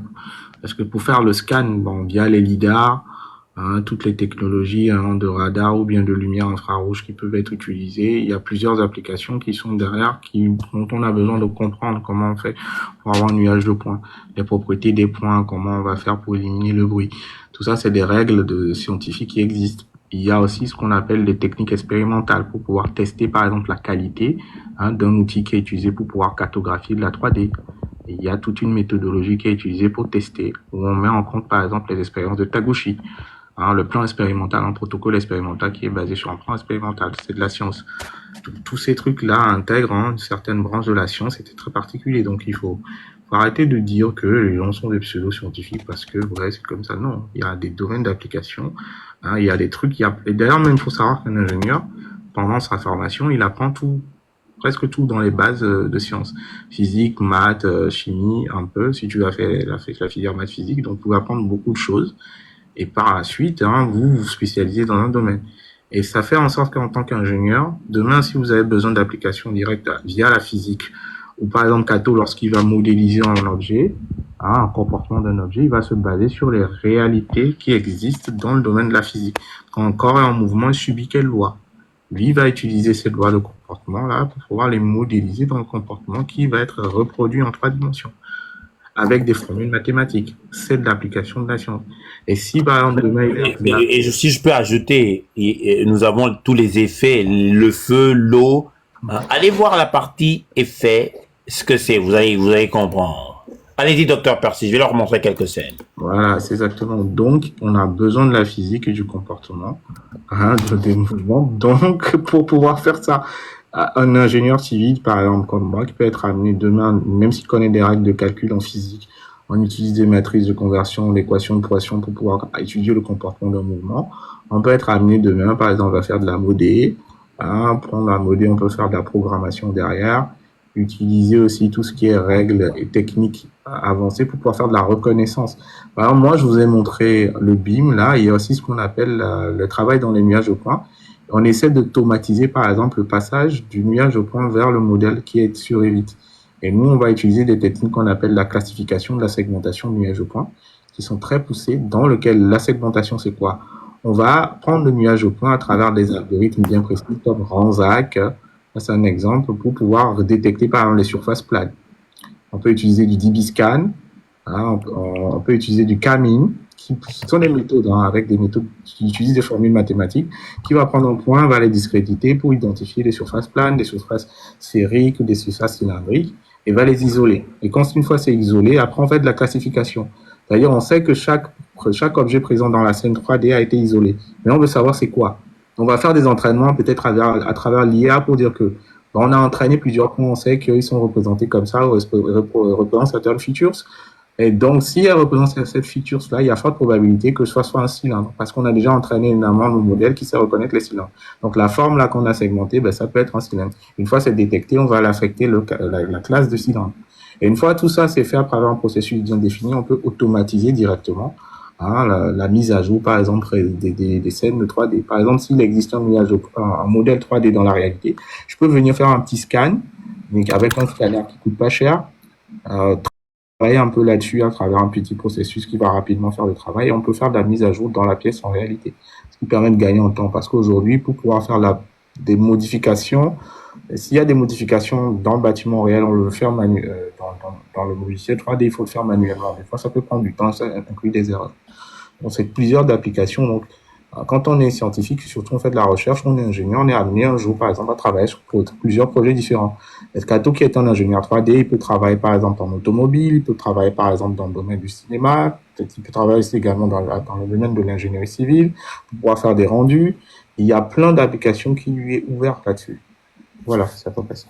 Parce que pour faire le scan, bon, via les lidars, hein, toutes les technologies hein, de radar ou bien de lumière infrarouge qui peuvent être utilisées, il y a plusieurs applications qui sont derrière, dont on a besoin de comprendre comment on fait pour avoir un nuage de points, les propriétés des points, comment on va faire pour éliminer le bruit. Tout ça, c'est des règles scientifiques qui existent. Il y a aussi ce qu'on appelle des techniques expérimentales pour pouvoir tester, par exemple, la qualité hein, d'un outil qui est utilisé pour pouvoir cartographier de la 3D. Et il y a toute une méthodologie qui est utilisée pour tester, où on met en compte, par exemple, les expériences de Taguchi. Hein, le plan expérimental, un protocole expérimental qui est basé sur un plan expérimental, c'est de la science. Tous ces trucs-là intègrent hein, une certaine branche de la science, c'était très particulier. Donc il faut arrêter de dire que les gens sont des pseudo-scientifiques parce que ouais, c'est comme ça. Non, il y a des domaines d'application, hein, il y a des trucs. Et d'ailleurs, même il faut savoir qu'un ingénieur, pendant sa formation, il apprend tout, presque tout dans les bases de sciences. Physique, maths, chimie, un peu, si tu as fait la filière maths physique, donc vous pouvez apprendre beaucoup de choses. Et par la suite, hein, vous vous spécialisez dans un domaine. Et ça fait en sorte qu'en tant qu'ingénieur, demain, si vous avez besoin d'applications directes via la physique, ou par exemple Cato, lorsqu'il va modéliser un objet, hein, un comportement d'un objet, il va se baser sur les réalités qui existent dans le domaine de la physique. Quand un corps est en mouvement, il subit quelle loi? Lui, il va utiliser ces lois de comportement-là pour pouvoir les modéliser dans le comportement qui va être reproduit en 3 dimensions, avec des formules mathématiques. C'est de l'application de la science. Et si, par exemple, demain... Si je peux ajouter, nous avons tous les effets, le feu, l'eau. Allez voir la partie effet, ce que c'est, vous allez comprendre. Allez-y, docteur Percy, je vais leur montrer quelques scènes. Voilà, c'est exactement. Donc, on a besoin de la physique et du comportement, hein, des mouvements. Donc, pour pouvoir faire ça, un ingénieur civil, par exemple, comme moi, qui peut être amené demain, même s'il connaît des règles de calcul en physique, on utilise des matrices de conversion, l'équation de Poisson pour pouvoir étudier le comportement d'un mouvement. On peut être amené demain, par exemple, à faire de la modé. Hein, prendre la modé, on peut faire de la programmation derrière. Utiliser aussi tout ce qui est règles et techniques avancées pour pouvoir faire de la reconnaissance. Par exemple, moi, je vous ai montré le BIM, là. Il y a aussi ce qu'on appelle le travail dans les nuages au point. On essaie d'automatiser, par exemple, le passage du nuage au point vers le modèle qui est sur Evit. Et nous, on va utiliser des techniques qu'on appelle la classification de la segmentation de nuage au point, qui sont très poussées, dans lequel la segmentation, c'est quoi? On va prendre le nuage au point à travers des algorithmes bien précis, comme RANZAC. C'est un exemple pour pouvoir détecter, par exemple, les surfaces planes. On peut utiliser du DB-Scan, hein, on peut utiliser du CAMIN, qui sont des méthodes, hein, avec des méthodes qui utilisent des formules mathématiques, qui va prendre un point, va les discréditer pour identifier des surfaces planes, des surfaces sphériques ou des surfaces cylindriques, et va les isoler. Et quand une fois c'est isolé, après on fait de la classification. C'est-à-dire on sait que chaque objet présent dans la scène 3D a été isolé. Mais on veut savoir c'est quoi. On va faire des entraînements peut-être à travers l'IA pour dire que on a entraîné plusieurs points, on sait qu'ils sont représentés comme ça, représentent certaines features. Et donc, si elle représente cette feature-là, il y a forte probabilité que ce soit un cylindre, parce qu'on a déjà entraîné énormément le modèle qui sait reconnaître les cylindres. Donc, la forme là qu'on a segmentée, ben, ça peut être un cylindre. Une fois c'est détecté, on va l'affecter la classe de cylindre. Et une fois tout ça c'est fait à travers un processus bien défini, on peut automatiser directement hein, la mise à jour, par exemple, des scènes de 3D. Par exemple, s'il existe un modèle 3D dans la réalité, je peux venir faire un petit scan, donc avec un scanner qui coûte pas cher, travailler un peu là-dessus à travers un petit processus qui va rapidement faire le travail et on peut faire de la mise à jour dans la pièce en réalité, ce qui permet de gagner en temps parce qu'aujourd'hui, pour pouvoir faire des modifications, s'il y a des modifications dans le bâtiment réel, on le fait dans le logiciel 3D, il faut le faire manuellement. Des fois, ça peut prendre du temps, ça inclut des erreurs. Donc, c'est plusieurs applications. Donc, quand on est scientifique, surtout on fait de la recherche, on est ingénieur, on est amené un jour, par exemple, à travailler sur plusieurs projets différents. Escato qui est un ingénieur 3D, il peut travailler par exemple en automobile, il peut travailler par exemple dans le domaine du cinéma, peut-être qu'il peut travailler aussi également dans le domaine de l'ingénierie civile, pour pouvoir faire des rendus. Il y a plein d'applications qui lui est ouvertes là-dessus. Voilà, c'est à peu près ça.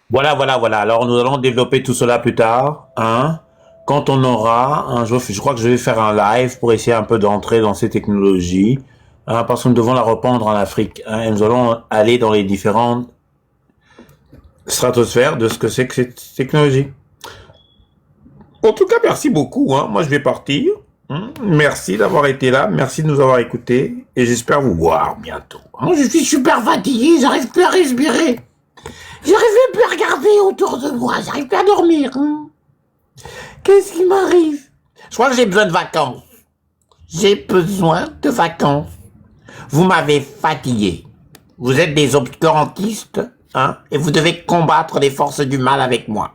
Voilà, voilà, voilà. Alors, nous allons développer tout cela plus tard, hein. Quand on aura, je crois que je vais faire un live pour essayer un peu d'entrer dans ces technologies, hein, parce que nous devons la reprendre en Afrique, hein, et nous allons aller dans les différentes stratosphères de ce que c'est que cette technologie. En tout cas, merci beaucoup, hein. Moi, je vais partir. Merci d'avoir été là, merci de nous avoir écoutés, et j'espère vous voir bientôt. Je suis super fatigué, j'arrive plus à respirer. J'arrive plus à regarder autour de moi, j'arrive plus à dormir. Qu'est-ce qui m'arrive? Je crois que j'ai besoin de vacances. J'ai besoin de vacances. Vous m'avez fatigué. Vous êtes des obscurantistes, hein, et vous devez combattre les forces du mal avec moi.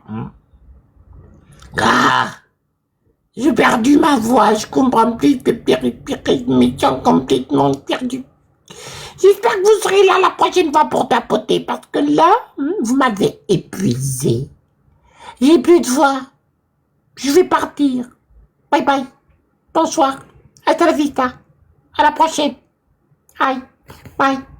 Ah, j'ai perdu ma voix, je comprends plus, je me sens complètement perdu. J'espère que vous serez là la prochaine fois pour tapoter, parce que là, vous m'avez épuisé. J'ai plus de voix. Je vais partir. Bye bye. Bonsoir. Hasta la vista. À la prochaine. Aïe. Bye.